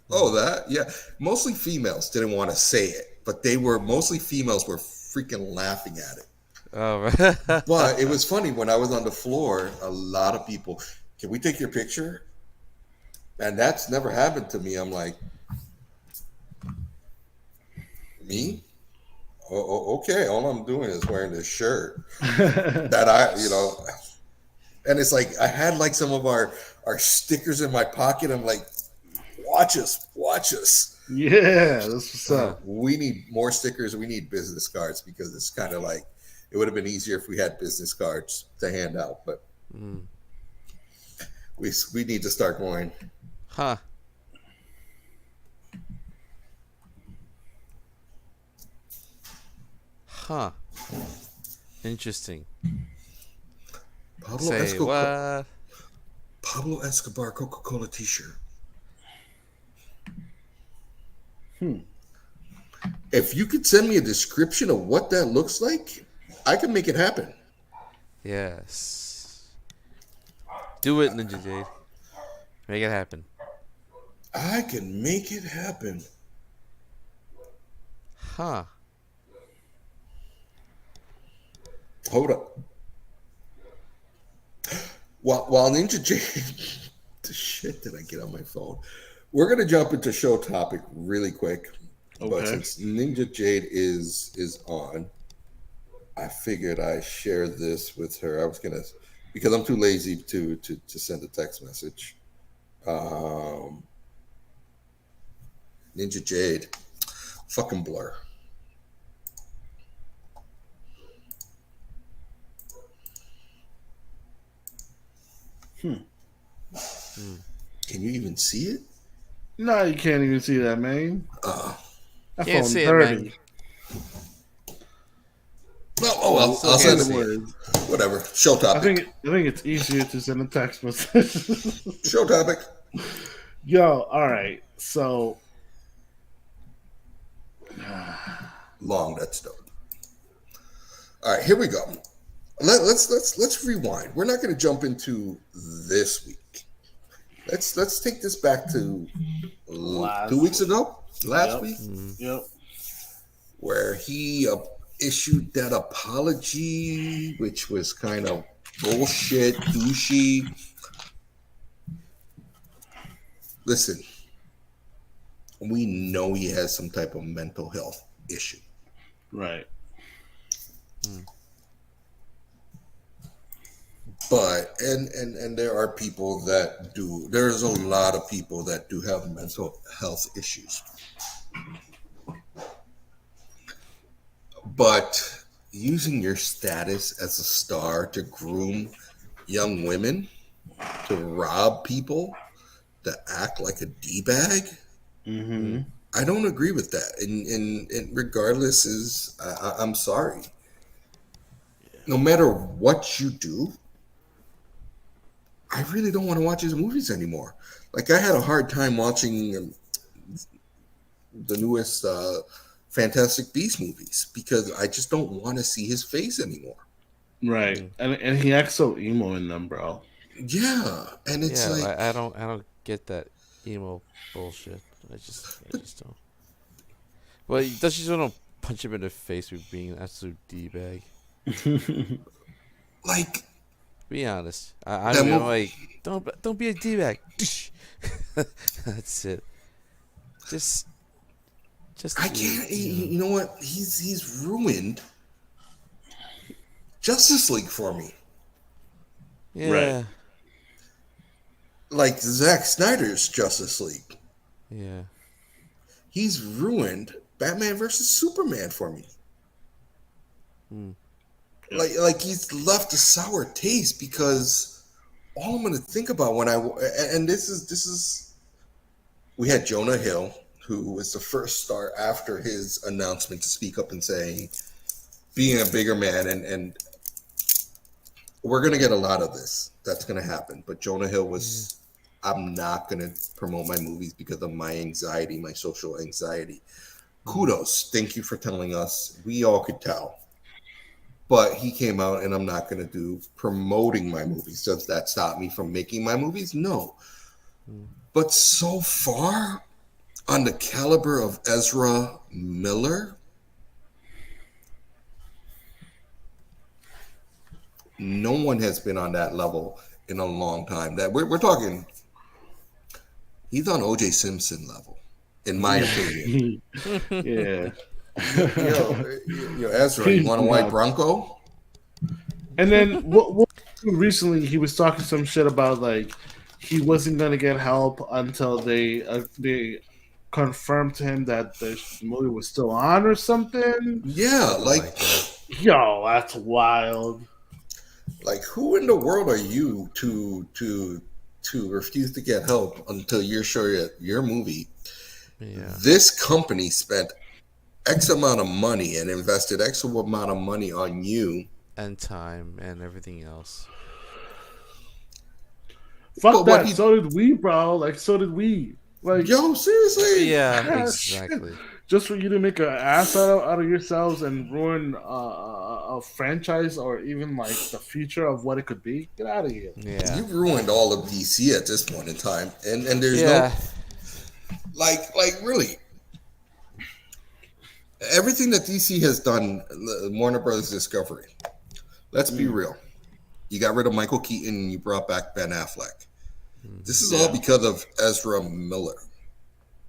Speaker 3: Oh, that? Yeah. Mostly females didn't want to say it, but mostly females were freaking laughing at it.
Speaker 4: Oh, right.
Speaker 3: But it was funny when I was on the floor, a lot of people, can we take your picture? And that's never happened to me. I'm like, me? Oh, okay. All I'm doing is wearing this shirt that and it's like I had like some of our stickers in my pocket. I'm like, watch us.
Speaker 2: Yeah, that's what's up.
Speaker 3: We need more stickers. We need business cards because it's kind of like it would have been easier if we had business cards to hand out, but we need to start going.
Speaker 4: Huh. Interesting.
Speaker 3: Pablo Escobar Coca-Cola t-shirt. If you could send me a description of what that looks like, I can make it happen.
Speaker 4: Yes. Do it, Ninja Jade. Make it happen.
Speaker 3: I can make it happen.
Speaker 4: Huh.
Speaker 3: Hold up. While Ninja Jade, the shit that I get on my phone. We're gonna jump into show topic really quick.
Speaker 2: Okay.
Speaker 3: But since Ninja Jade is on, I figured I share this with her. I was gonna, because I'm too lazy to send a text message. Ninja Jade, fucking blur. Can you even see it?
Speaker 2: No, you can't even see that, man. That
Speaker 4: Can't
Speaker 2: phone's
Speaker 4: see it,
Speaker 2: dirty.
Speaker 4: man.
Speaker 3: Oh well, I'll send it. Whatever. Show
Speaker 2: I
Speaker 3: topic.
Speaker 2: think it's easier to send a text message.
Speaker 3: Show topic.
Speaker 2: Yo, all right. So
Speaker 3: Long. That's dope. All right, here we go. Let's rewind. We're not going to jump into this week. Let's take this back to 2 weeks ago. Last week.
Speaker 2: Yep.
Speaker 3: Where he issued that apology, which was kind of bullshit, douchey. Listen, we know he has some type of mental health issue.
Speaker 2: Right.
Speaker 3: But and there are people that do. There's a lot of people that do have mental health issues. But using your status as a star to groom young women, to rob people, to act like a D-bag, I don't agree with that. And regardless, I'm sorry. No matter what you do, I really don't want to watch his movies anymore. Like, I had a hard time watching the newest Fantastic Beast movies because I just don't want to see his face anymore.
Speaker 2: Right, and he acts so emo in them, bro.
Speaker 3: Yeah, and it's
Speaker 4: Yeah,
Speaker 3: like
Speaker 4: I don't get that emo bullshit. I just don't. Well, does you just want to punch him in the face for being an absolute d bag?
Speaker 3: like
Speaker 4: Be honest. I
Speaker 3: that
Speaker 4: mean, I'm
Speaker 3: movie.
Speaker 4: like, don't be a d bag. That's it. Just
Speaker 3: I can't. You know what? He's ruined Justice League for me.
Speaker 4: Yeah.
Speaker 2: Right.
Speaker 3: Like Zack Snyder's Justice League.
Speaker 4: Yeah.
Speaker 3: He's ruined Batman versus Superman for me. Like he's left a sour taste because all I'm gonna think about when and this is we had Jonah Hill, who was the first star after his announcement to speak up and say being a bigger man and we're gonna get a lot of this. That's gonna happen. But Jonah Hill was I'm not gonna promote my movies because of my anxiety, my social anxiety. Kudos. Thank you for telling us. We all could tell. But he came out and I'm not gonna do promoting my movies. Does that stop me from making my movies? No. But so far, on the caliber of Ezra Miller, no one has been on that level in a long time. That we're talking, he's on O.J. Simpson level, in my opinion.
Speaker 2: Yeah.
Speaker 3: Yo, Ezra, you want a white Bronco?
Speaker 2: And then what recently he was talking some shit about like he wasn't gonna get help until they confirmed to him that the movie was still on or something.
Speaker 3: Yeah,
Speaker 2: Yo, that's wild.
Speaker 3: like who in the world are you to refuse to get help until you're sure your movie?
Speaker 4: Yeah.
Speaker 3: This company spent X amount of money and invested X amount of money on you.
Speaker 4: And time and everything else.
Speaker 2: Fuck that. So did we, bro. Like, so did we. Like,
Speaker 3: yo, seriously?
Speaker 4: Yeah, exactly.
Speaker 2: Shit. Just for you to make an ass out of yourselves and ruin a franchise or even like the future of what it could be. Get out of here.
Speaker 4: Yeah.
Speaker 3: You've ruined all of DC at this point in time, and there's no like really. Everything that DC has done, Warner Brothers Discovery. Let's be real. You got rid of Michael Keaton and you brought back Ben Affleck. This is all because of Ezra Miller.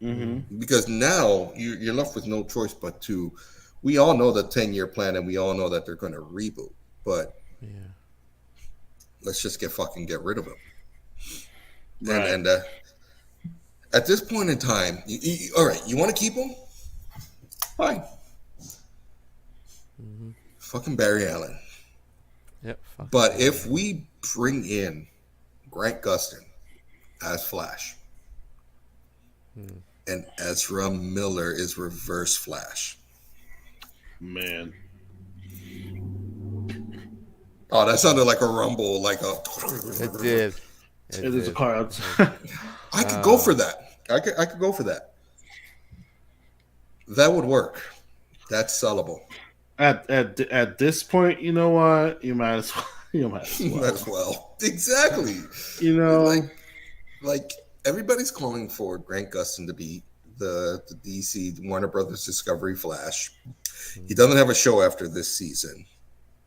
Speaker 2: Mm-hmm.
Speaker 3: Because now you're left with no choice but to. We all know the 10-year plan, and we all know that they're going to reboot. But let's just get rid of him. Right. And at this point in time, all right, you want to keep him? Fine. Fucking Barry Allen.
Speaker 4: Yep.
Speaker 3: But if we bring in Grant Gustin as Flash, and Ezra Miller is Reverse Flash,
Speaker 2: man.
Speaker 3: Oh, that sounded like a rumble, like a.
Speaker 4: It did.
Speaker 2: It is a car outside.
Speaker 3: I could go for that. I could go for that. That would work. That's sellable.
Speaker 2: At this point, you know what? You might as well. You might as well.
Speaker 3: Exactly.
Speaker 2: You know,
Speaker 3: like everybody's calling for Grant Gustin to be the DC Warner Brothers Discovery Flash. He doesn't have a show after this season.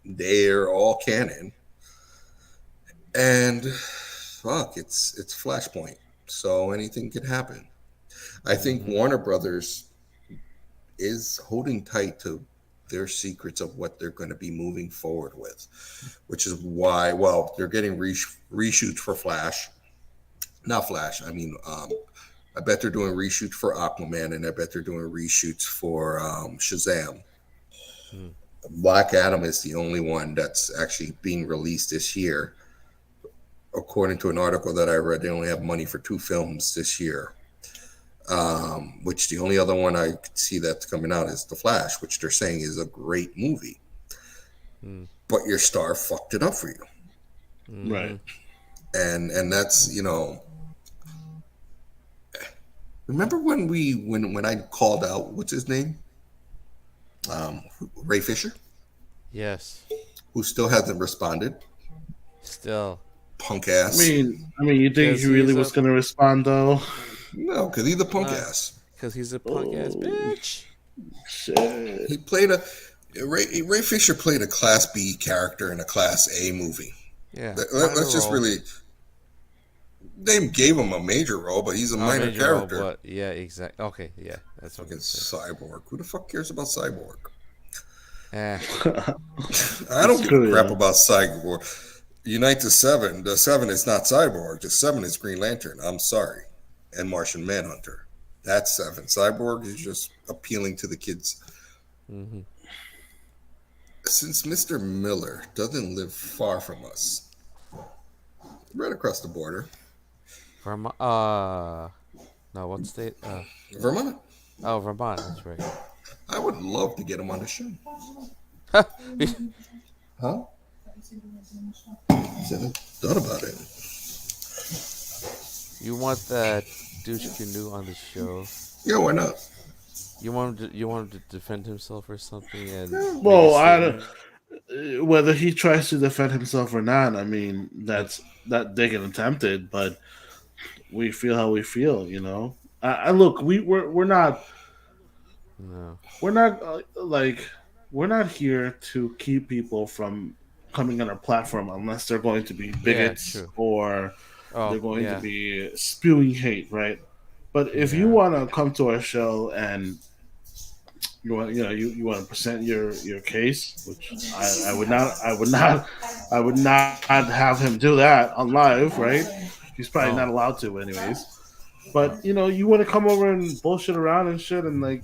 Speaker 3: They're all canon. And fuck, it's Flashpoint. So anything could happen. I think Warner Brothers is holding tight to their secrets of what they're going to be moving forward with, which is why, they're getting reshoots for Flash. Not Flash. I mean, I bet they're doing reshoots for Aquaman, and I bet they're doing reshoots for Shazam. Black Adam is the only one that's actually being released this year. According to an article that I read, they only have money for 2 films this year. Which the only other one I could see that's coming out is The Flash, which they're saying is a great movie. But your star fucked it up for you.
Speaker 2: Right.
Speaker 3: And that's, remember when I called out, what's his name? Ray Fisher,
Speaker 4: Yes.
Speaker 3: who still hasn't responded.
Speaker 4: Still.
Speaker 3: Punk
Speaker 2: I
Speaker 3: ass.
Speaker 2: mean, you think
Speaker 4: 'Cause
Speaker 2: he really
Speaker 4: he's
Speaker 2: was
Speaker 4: a-
Speaker 2: gonna respond though?
Speaker 3: No, because he's a punk
Speaker 4: Nah.
Speaker 3: ass.
Speaker 4: Because he's a punk ass bitch.
Speaker 2: Shit.
Speaker 3: He played Ray Fisher played a Class B character in a Class A movie.
Speaker 4: Yeah.
Speaker 3: Let's just really. They gave him a major role, but he's a minor character.
Speaker 4: But yeah, exactly. Okay, yeah, that's what
Speaker 3: Fucking Cyborg. Who the fuck cares about Cyborg?
Speaker 4: Eh.
Speaker 3: I don't give a crap
Speaker 2: Yeah.
Speaker 3: about Cyborg. Unite the Seven. The Seven is not Cyborg. The Seven is Green Lantern. I'm sorry. And Martian Manhunter. That's Seven. Cyborg is just appealing to the kids.
Speaker 4: Mm-hmm.
Speaker 3: Since Mr. Miller doesn't live far from us, right across the border,
Speaker 4: Vermont. No, what state?
Speaker 3: Vermont,
Speaker 4: Oh, Vermont. That's right.
Speaker 3: I would love to get him on the show. Huh? I said, thought about it.
Speaker 4: You want that douche canoe on the show?
Speaker 3: Yeah, why not?
Speaker 4: You want him to defend himself or something? And
Speaker 2: Well, I don't. Whether he tries to defend himself or not, I mean, that they can attempt it, but we feel how we feel, you know. I look, we're not
Speaker 4: No.
Speaker 2: we're not like we're not here to keep people from coming on our platform unless they're going to be bigots
Speaker 4: true.
Speaker 2: or
Speaker 4: Oh,
Speaker 2: they're going
Speaker 4: yeah.
Speaker 2: to be spewing hate, right? But if you
Speaker 4: Yeah.
Speaker 2: want to come to our show and you want to present your case, which I would not have him do that on live, right? He's probably
Speaker 4: Oh.
Speaker 2: not allowed to, anyways. But you want to come over and bullshit around and shit, and like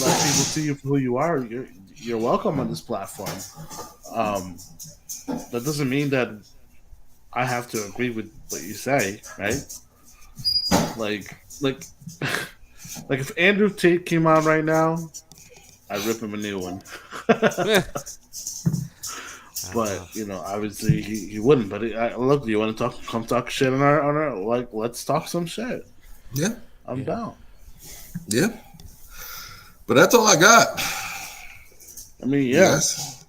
Speaker 2: let people see you for who you are. You're welcome on this platform. That doesn't mean that I have to agree with what you say, right? Like like if Andrew Tate came out right now, I'd rip him a new one. But obviously he wouldn't. But look, you want to come talk shit on our like? Let's talk some shit.
Speaker 3: Yeah,
Speaker 2: I'm down.
Speaker 3: yeah. But that's all I got.
Speaker 2: I mean, yeah.
Speaker 3: Yes.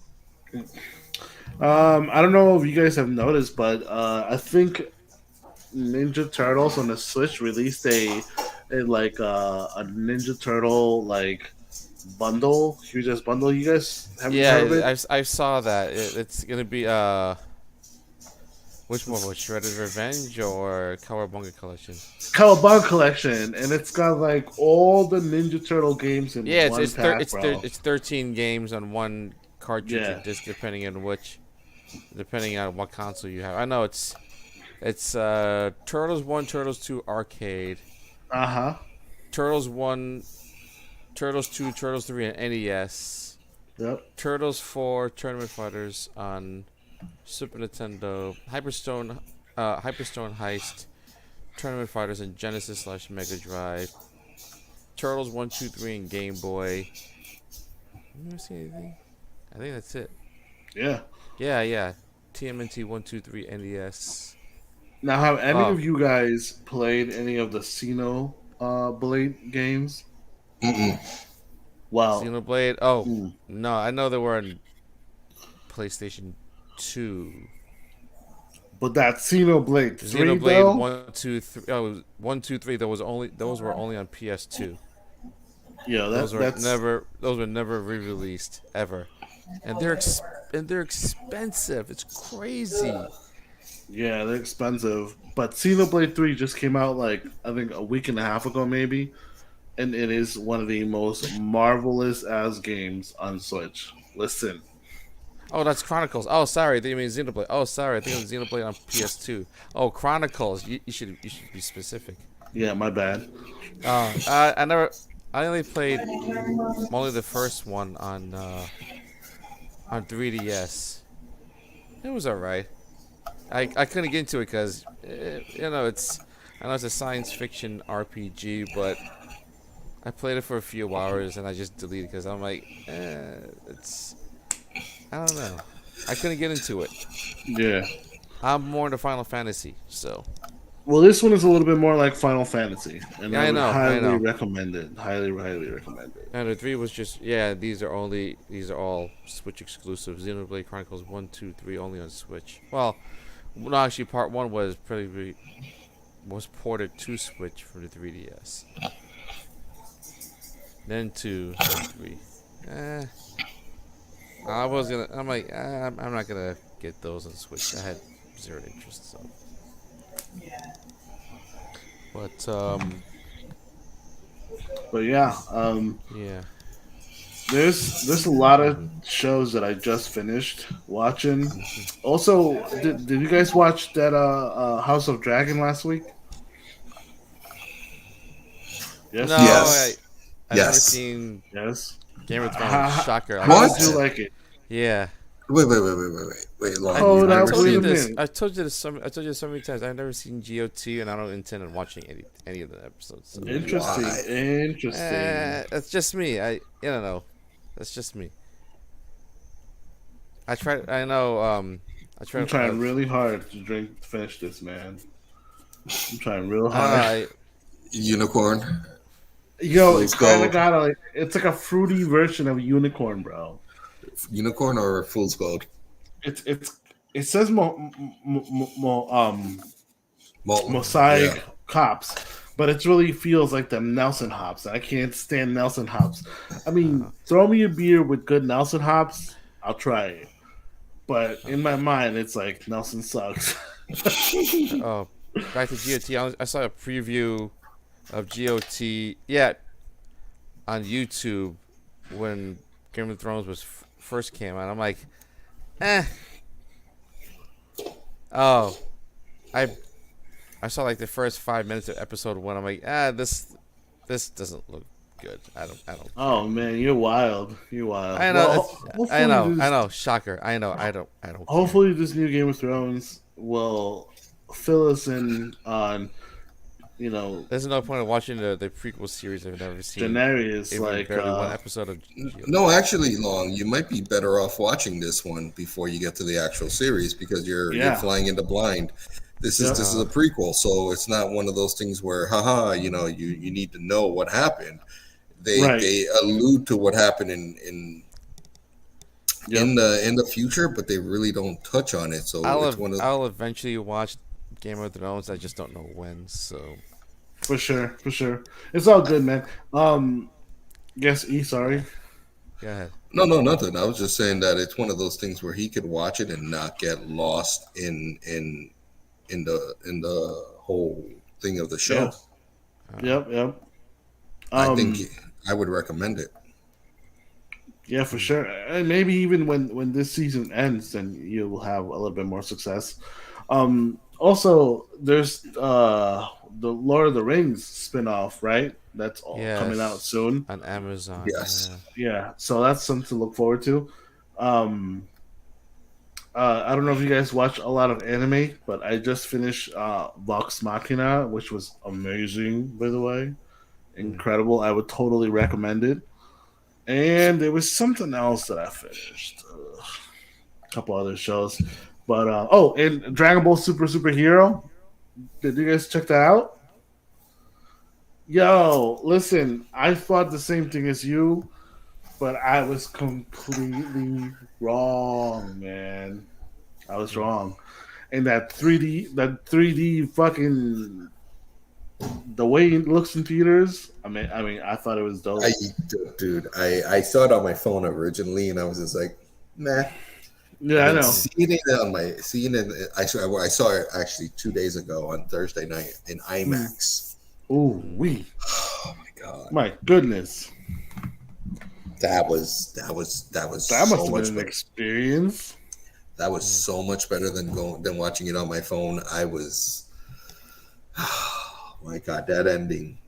Speaker 2: I don't know if you guys have noticed, but I think Ninja Turtles on the Switch released a Ninja Turtle like bundle, huge ass bundle. You guys haven't heard of it?
Speaker 4: Yeah, I saw that. It's gonna be which one was Shredded Revenge or Cowabunga Collection?
Speaker 2: Cowabunga Collection, and it's got like all the Ninja Turtle games in
Speaker 4: Yeah,
Speaker 2: one pack, bro.
Speaker 4: it's 13 games on one cartridge,
Speaker 2: Yeah.
Speaker 4: just depending on what console you have. I know it's Turtles 1, Turtles 2 arcade, Turtles 1, Turtles 2, Turtles 3 on NES,
Speaker 2: Yep.
Speaker 4: Turtles 4 Tournament Fighters on Super Nintendo, Hyperstone Heist, Tournament Fighters in Genesis / Mega Drive, Turtles 1, 2, 3 in Game Boy. You ever see anything? I think that's it.
Speaker 2: Yeah.
Speaker 4: Yeah. TMNT 1, 2, 3 NES.
Speaker 2: Now, have any
Speaker 4: Oh.
Speaker 2: of you guys played any of the Xeno Blade games?
Speaker 3: Mm-mm.
Speaker 2: Wow.
Speaker 4: Xenoblade. Oh,
Speaker 2: Mm.
Speaker 4: no, I know they were on PlayStation 2.
Speaker 2: But that Xenoblade 3,
Speaker 4: Xenoblade
Speaker 2: though?
Speaker 4: 1, 2, 3. Oh, 1, 2, 3. Those were only on PS2.
Speaker 2: Yeah,
Speaker 4: Those were
Speaker 2: that's
Speaker 4: never re-released ever, and they're expensive. It's crazy.
Speaker 2: Yeah, they're expensive. But Xenoblade 3 just came out like I think a week and a half ago, maybe, and it is one of the most marvelous ass games on Switch. Listen,
Speaker 4: Oh, that's Chronicles. Oh, sorry, you mean Xenoblade. Oh, sorry, I think it was Xenoblade on PS2. Oh, Chronicles. You should be specific.
Speaker 2: yeah, my bad.
Speaker 4: I only played only the first one on 3DS. It was alright. I couldn't get into it because I know it's a science fiction RPG, but I played it for a few hours and I just deleted because I'm like, I don't know. I couldn't get into it.
Speaker 2: Yeah,
Speaker 4: I'm more into Final Fantasy, so
Speaker 2: Well, this one is a little bit more like Final Fantasy, and
Speaker 4: Yeah,
Speaker 2: I
Speaker 4: I
Speaker 2: would
Speaker 4: know, I
Speaker 2: highly
Speaker 4: know.
Speaker 2: recommend it. Highly recommend it.
Speaker 4: And the 3 was just these are all Switch exclusives. Xenoblade Chronicles 1, 2, 3 only on Switch. Well, no, actually, part 1 was ported to Switch for the 3DS. Then 2, then 3. I'm like, I'm not gonna get those on Switch. I had zero interest, so. But
Speaker 2: But yeah,
Speaker 4: yeah.
Speaker 2: there's a lot of shows that I just finished watching. Also, did you guys watch that House of Dragon last week? Yes.
Speaker 4: No,
Speaker 3: Yes.
Speaker 4: I never
Speaker 3: Yes.
Speaker 4: seen
Speaker 2: Yes.
Speaker 4: Game of Thrones.
Speaker 2: How-
Speaker 4: Shocker.
Speaker 2: How
Speaker 3: What?
Speaker 2: did you like it?
Speaker 4: Yeah.
Speaker 3: Wait, long.
Speaker 2: Hold
Speaker 3: You've
Speaker 2: up,
Speaker 3: never
Speaker 2: wait a
Speaker 3: seen-
Speaker 2: minute.
Speaker 4: I told you this so many times. I've never seen GOT, and I don't intend on watching any of the episodes. So.
Speaker 2: Interesting.
Speaker 3: Why?
Speaker 2: Interesting.
Speaker 4: That's just me. I don't know. That's just me. I tried. I know. I tried.
Speaker 2: I'm trying really hard to finish this, man. I'm trying real hard.
Speaker 4: I
Speaker 3: Unicorn.
Speaker 2: Yo,
Speaker 3: Let's
Speaker 2: it's kind
Speaker 3: go.
Speaker 2: of got it's like a fruity version of unicorn, bro.
Speaker 3: Unicorn or Fool's Gold?
Speaker 2: It says
Speaker 3: Molten.
Speaker 2: mosaic
Speaker 3: Yeah.
Speaker 2: hops, but it really feels like the Nelson hops. I can't stand Nelson hops. I mean, throw me a beer with good Nelson hops, I'll try it. But in my mind, it's like Nelson sucks.
Speaker 4: oh, back to GOT. I saw a preview of GOT. Yeah, on YouTube when Game of Thrones was first came out. I'm like, Oh, I saw like the first 5 minutes of episode 1. I'm like, this doesn't look good. I don't.
Speaker 2: Oh man, you're wild. You're wild.
Speaker 4: I know.
Speaker 2: Well,
Speaker 4: I know.
Speaker 2: hopefully
Speaker 4: I know. Shocker. I know. I don't.
Speaker 2: Hopefully, this new Game of Thrones will fill us in on,
Speaker 4: There's no point in watching the prequel series I've never seen.
Speaker 2: Daenerys,
Speaker 4: Even
Speaker 2: like
Speaker 4: barely one episode of.
Speaker 3: No, actually, Long, you might be better off watching this one before you get to the actual series because you're flying into blind. This is a prequel, so it's not one of those things where, you need to know what happened. They allude to what happened in the future, but they really don't touch on it. So
Speaker 2: I'll
Speaker 4: eventually watch Game of Thrones. I just don't know when. So
Speaker 2: for sure, it's all good, man. Yes, sorry.
Speaker 4: Go ahead.
Speaker 3: No, nothing. I was just saying that it's one of those things where he could watch it and not get lost in the whole thing of the show.
Speaker 2: Yeah. Yep.
Speaker 3: I think I would recommend it.
Speaker 2: Yeah, for sure. And maybe even when this season ends, then you will have a little bit more success. Also, there's the Lord of the Rings spinoff, right? That's all coming out soon
Speaker 4: on Amazon.
Speaker 3: Yes.
Speaker 2: Yeah. So that's something to look forward to. I don't know if you guys watch a lot of anime, but I just finished Vox Machina, which was amazing, by the way. Incredible. I would totally recommend it. And there was something else that I finished. A couple other shows. But, and Dragon Ball Superhero. Did you guys check that out? Yo, listen, I thought the same thing as you, but I was completely wrong, man. I was wrong. And that 3D fucking, the way it looks in theaters, I mean, I thought it was dope.
Speaker 3: I saw it on my phone originally, and I was just like, nah.
Speaker 2: Yeah, I know.
Speaker 3: I saw it actually 2 days ago on Thursday night in IMAX.
Speaker 2: Ooh, wee.
Speaker 3: Oh my god.
Speaker 2: My goodness.
Speaker 3: That must
Speaker 2: so
Speaker 3: have
Speaker 2: been an experience.
Speaker 3: That was so much better than watching it on my phone. I was, oh my god, that ending,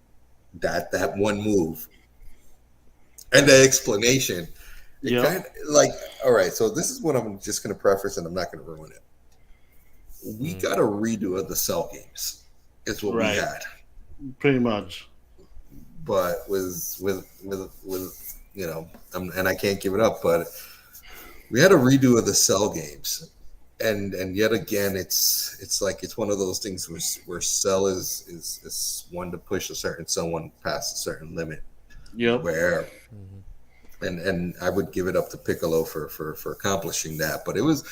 Speaker 3: that one move, and the explanation. It kind of, like, all right, so this is what I'm just going to preface, and I'm not going to ruin it. We got a redo of the Cell games. It's what we had,
Speaker 2: pretty much.
Speaker 3: But with and I can't give it up, but we had a redo of the Cell games, and yet again, it's like it's one of those things where Cell is one to push a certain someone past a certain limit.
Speaker 2: Yep.
Speaker 3: Where and I would give it up to Piccolo for accomplishing that. But it was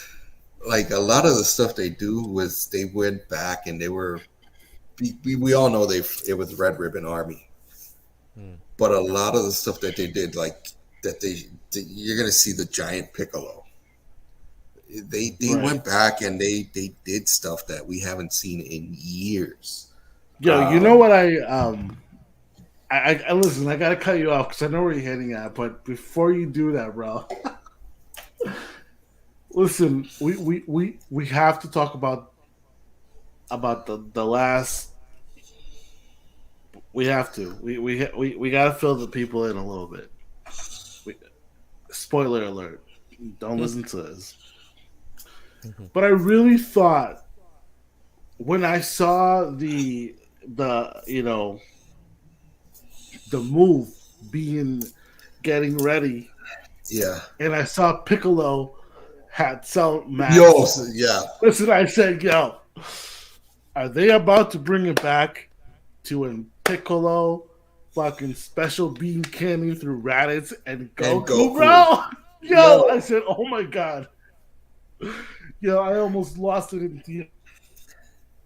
Speaker 3: like a lot of the stuff they do was they went back and they were we all know it was Red Ribbon Army. But a lot of the stuff that they did, like that you're gonna see the giant Piccolo. They went back and they did stuff that we haven't seen in years.
Speaker 2: Yo, you know what I listen. I gotta cut you off because I know where you're heading at. But before you do that, bro, listen. We have to talk about the last. We have to. We gotta fill the people in a little bit. Spoiler alert! Don't listen to this. But I really thought when I saw the move getting ready.
Speaker 3: Yeah.
Speaker 2: And I saw Piccolo had some match.
Speaker 3: Yo, yeah.
Speaker 2: Listen, I said, yo, are they about to bring it back to when Piccolo fucking special beam cannon through Raditz and Goku, bro? Yo, I said, oh my God. Yo, I almost lost it in theater.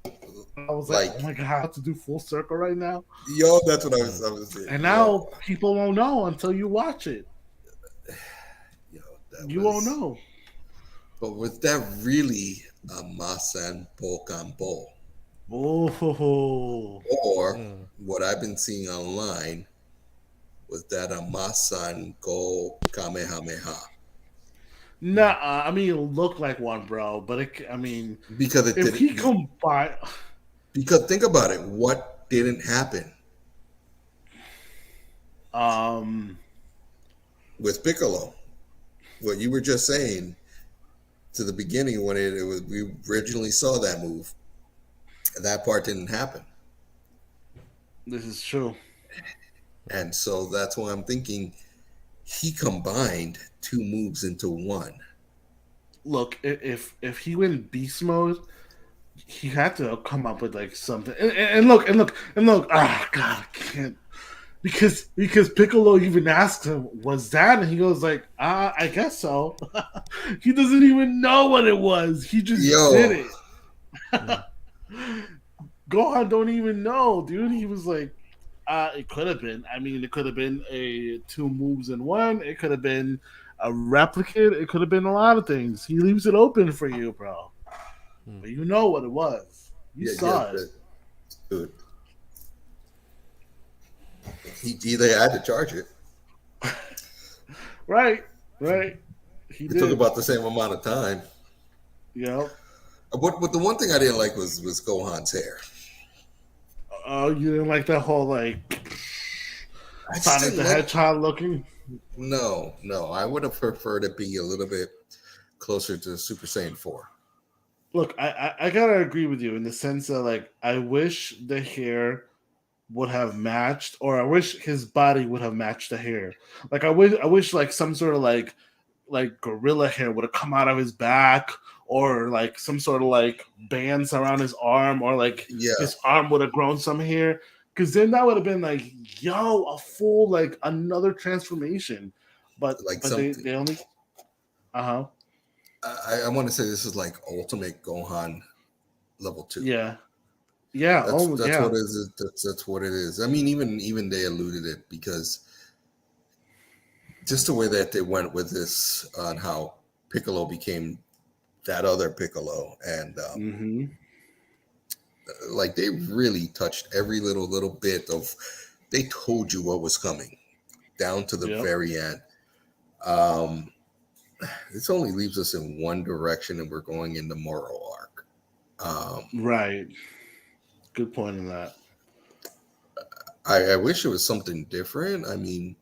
Speaker 2: I was like, oh my God, I have to do full circle right now.
Speaker 3: Yo, that's what I was saying.
Speaker 2: And now people won't know until you watch it.
Speaker 3: Yo,
Speaker 2: you won't know.
Speaker 3: But was that really a Masan Bokambo?
Speaker 2: Oh.
Speaker 3: Or what I've been seeing online was that a Masan Go Kamehameha?
Speaker 2: Nah, I mean, it looked like one, bro. But
Speaker 3: because it
Speaker 2: if he combined,
Speaker 3: because think about it, what didn't happen? With Piccolo, what you were just saying to the beginning when it was we originally saw that move, that part didn't happen.
Speaker 2: This is true,
Speaker 3: and so that's why I'm thinking he combined two moves into one.
Speaker 2: Look, if he went beast mode, he had to come up with like something. And look. Ah, God, I can't because Piccolo even asked him, "Was that?" And he goes like, I guess so." He doesn't even know what it was. He just did it. Gohan don't even know, dude. He was like, it could have been. I mean, it could have been a two moves in one. It could have been a replicate. It could have been a lot of things. He leaves it open for you, bro. But you know what it was. You saw it.
Speaker 3: Dude. They had to charge it.
Speaker 2: Right.
Speaker 3: It took about the same amount of time.
Speaker 2: Yeah.
Speaker 3: But the one thing I didn't like was Gohan's hair.
Speaker 2: Oh, you didn't like that whole like Sonic the Hedgehog looking?
Speaker 3: No. I would have preferred it be a little bit closer to Super Saiyan 4.
Speaker 2: Look, I gotta agree with you in the sense that like I wish the hair would have matched, or I wish his body would have matched the hair. Like I wish like some sort of like gorilla hair would have come out of his back, or like some sort of like bands around his arm, or like his arm would have grown some hair. Because then that would have been like, yo, a full like another transformation. But
Speaker 3: like
Speaker 2: they only
Speaker 3: I want to say this is like Ultimate Gohan level 2.
Speaker 2: Yeah.
Speaker 3: That's what it is. That's what it is. I mean, even they alluded it because just the way that they went with this on how Piccolo became that other Piccolo, and like they really touched every little bit of. They told you what was coming, down to the very end. This only leaves us in one direction, and we're going in the Moro arc.
Speaker 2: Right. Good point on that.
Speaker 3: I wish it was something different. I mean,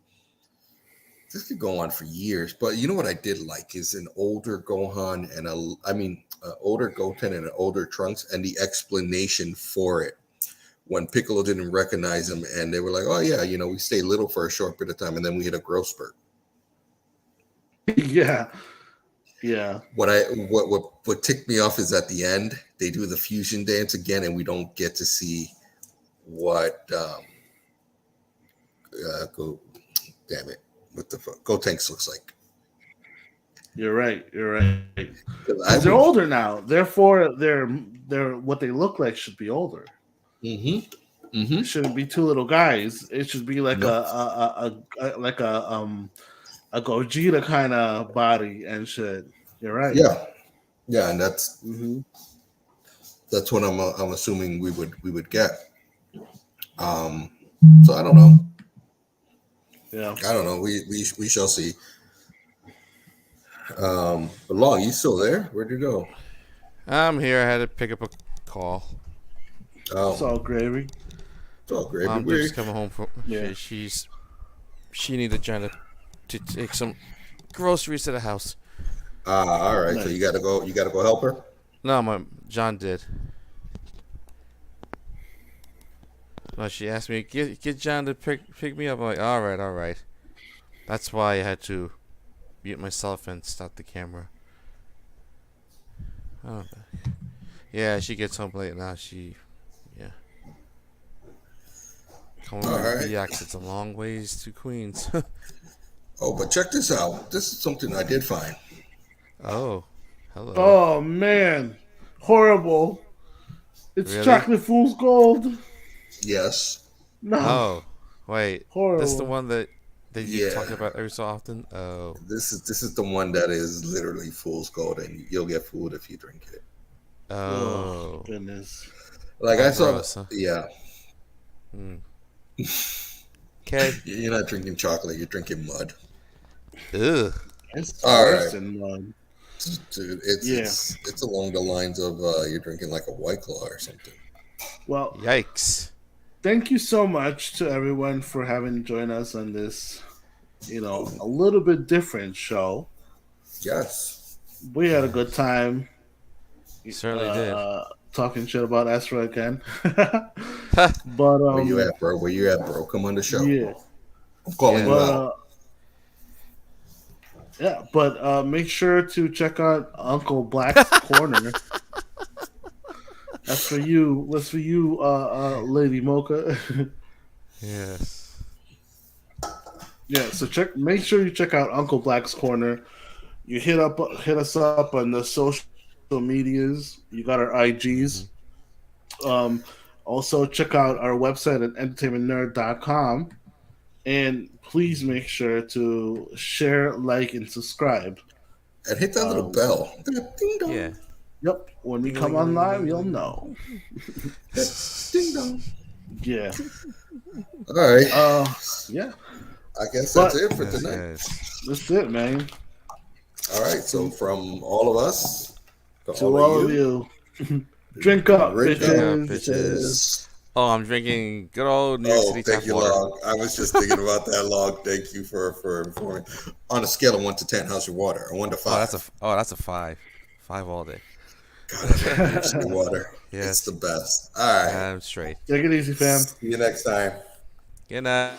Speaker 3: this could go on for years, but you know what I did like is an older Gohan and older Goten and an older Trunks, and the explanation for it when Piccolo didn't recognize him, and they were like, "Oh yeah, we stay little for a short bit of time, and then we hit a growth spurt."
Speaker 2: Yeah. Yeah.
Speaker 3: What ticked me off is at the end they do the fusion dance again, and we don't get to see what go damn it, what the fuck Go Tanks looks like.
Speaker 2: You're right. You're right.
Speaker 3: 'Cause
Speaker 2: Because they're older now. Therefore, they're what they look like should be older. It shouldn't be two little guys. It should be like a Gogeta kind of body and shit. You're right.
Speaker 3: Yeah, and that's what I'm assuming we would get. So I don't know.
Speaker 2: Yeah,
Speaker 3: I don't know. We shall see. But Long, you still there? Where'd you go?
Speaker 4: I'm here. I had to pick up a call.
Speaker 3: Oh,
Speaker 2: it's all gravy.
Speaker 3: it's all great.
Speaker 4: Mom just coming home from.
Speaker 2: Yeah.
Speaker 4: She needed Jenna to take some groceries to the house.
Speaker 3: All right. So you gotta go. You gotta go help her.
Speaker 4: No, John did. No, she asked me get John to pick me up. I'm like, all right. That's why I had to mute myself and stop the camera. Oh, yeah, she gets home late now. Coming
Speaker 3: All
Speaker 4: from
Speaker 3: right.
Speaker 4: BX, it's a long ways to Queens.
Speaker 3: Oh, but check this out. This is something I did find.
Speaker 4: Oh, hello.
Speaker 2: Oh man, horrible! It's
Speaker 4: Really?
Speaker 2: chocolate fool's gold.
Speaker 3: Yes.
Speaker 2: No,
Speaker 4: Oh, wait.
Speaker 2: horrible.
Speaker 4: This is the one that you
Speaker 3: Yeah.
Speaker 4: talk about every so often. Oh,
Speaker 3: This is the one that is literally fool's gold, and you'll get fooled if you drink it.
Speaker 2: Oh
Speaker 4: oh.
Speaker 2: goodness.
Speaker 3: Like I saw.
Speaker 4: Gross, huh?
Speaker 3: Yeah.
Speaker 4: Okay.
Speaker 3: You're not drinking chocolate. You're drinking mud.
Speaker 4: Ugh.
Speaker 2: It's
Speaker 3: All
Speaker 2: worse
Speaker 3: right.
Speaker 2: than mud.
Speaker 3: Dude, it's along the lines of you're drinking like a White Claw or something.
Speaker 2: Well,
Speaker 4: Yikes.
Speaker 2: thank you so much to everyone for having joined us on this, a little bit different show.
Speaker 3: Yes.
Speaker 2: We had a good time.
Speaker 4: Certainly did.
Speaker 2: Talking shit about Ezra again. But
Speaker 3: Where you at, bro? Where you at, bro? Come on the show.
Speaker 2: yeah.
Speaker 3: I'm calling you out.
Speaker 2: But make sure to check out Uncle Black's Corner. That's for you. That's for you, Lady Mocha.
Speaker 4: Yes.
Speaker 2: Yeah, so make sure you check out Uncle Black's Corner. You hit us up on the social medias. You got our IGs. Also check out our website at entertainmentnerd.com. And please make sure to share, like, and subscribe.
Speaker 3: And hit that little bell. Ding dong.
Speaker 4: Yeah.
Speaker 2: Yep. When we come on live, you'll know.
Speaker 3: Ding dong.
Speaker 2: Yeah.
Speaker 3: All right.
Speaker 2: Yeah.
Speaker 3: I guess that's it for
Speaker 4: Yes,
Speaker 3: tonight.
Speaker 4: yes.
Speaker 2: That's it, man.
Speaker 3: All right. So from all of us
Speaker 2: To all of you. Drink up,
Speaker 3: Drink up,
Speaker 2: bitches.
Speaker 4: bitches. Oh, I'm drinking good old New York
Speaker 3: Oh,
Speaker 4: City
Speaker 3: thank
Speaker 4: tap
Speaker 3: you,
Speaker 4: water.
Speaker 3: Log. I was just thinking about that, Log. Thank you for informing. On a scale of 1 to 10, how's your water? A 1 to 5.
Speaker 4: That's a 5. 5 all day.
Speaker 3: God, I love your water.
Speaker 4: Yes.
Speaker 3: It's the best. All right.
Speaker 4: I'm straight.
Speaker 2: Take it easy, fam.
Speaker 3: See you next time.
Speaker 4: Good night.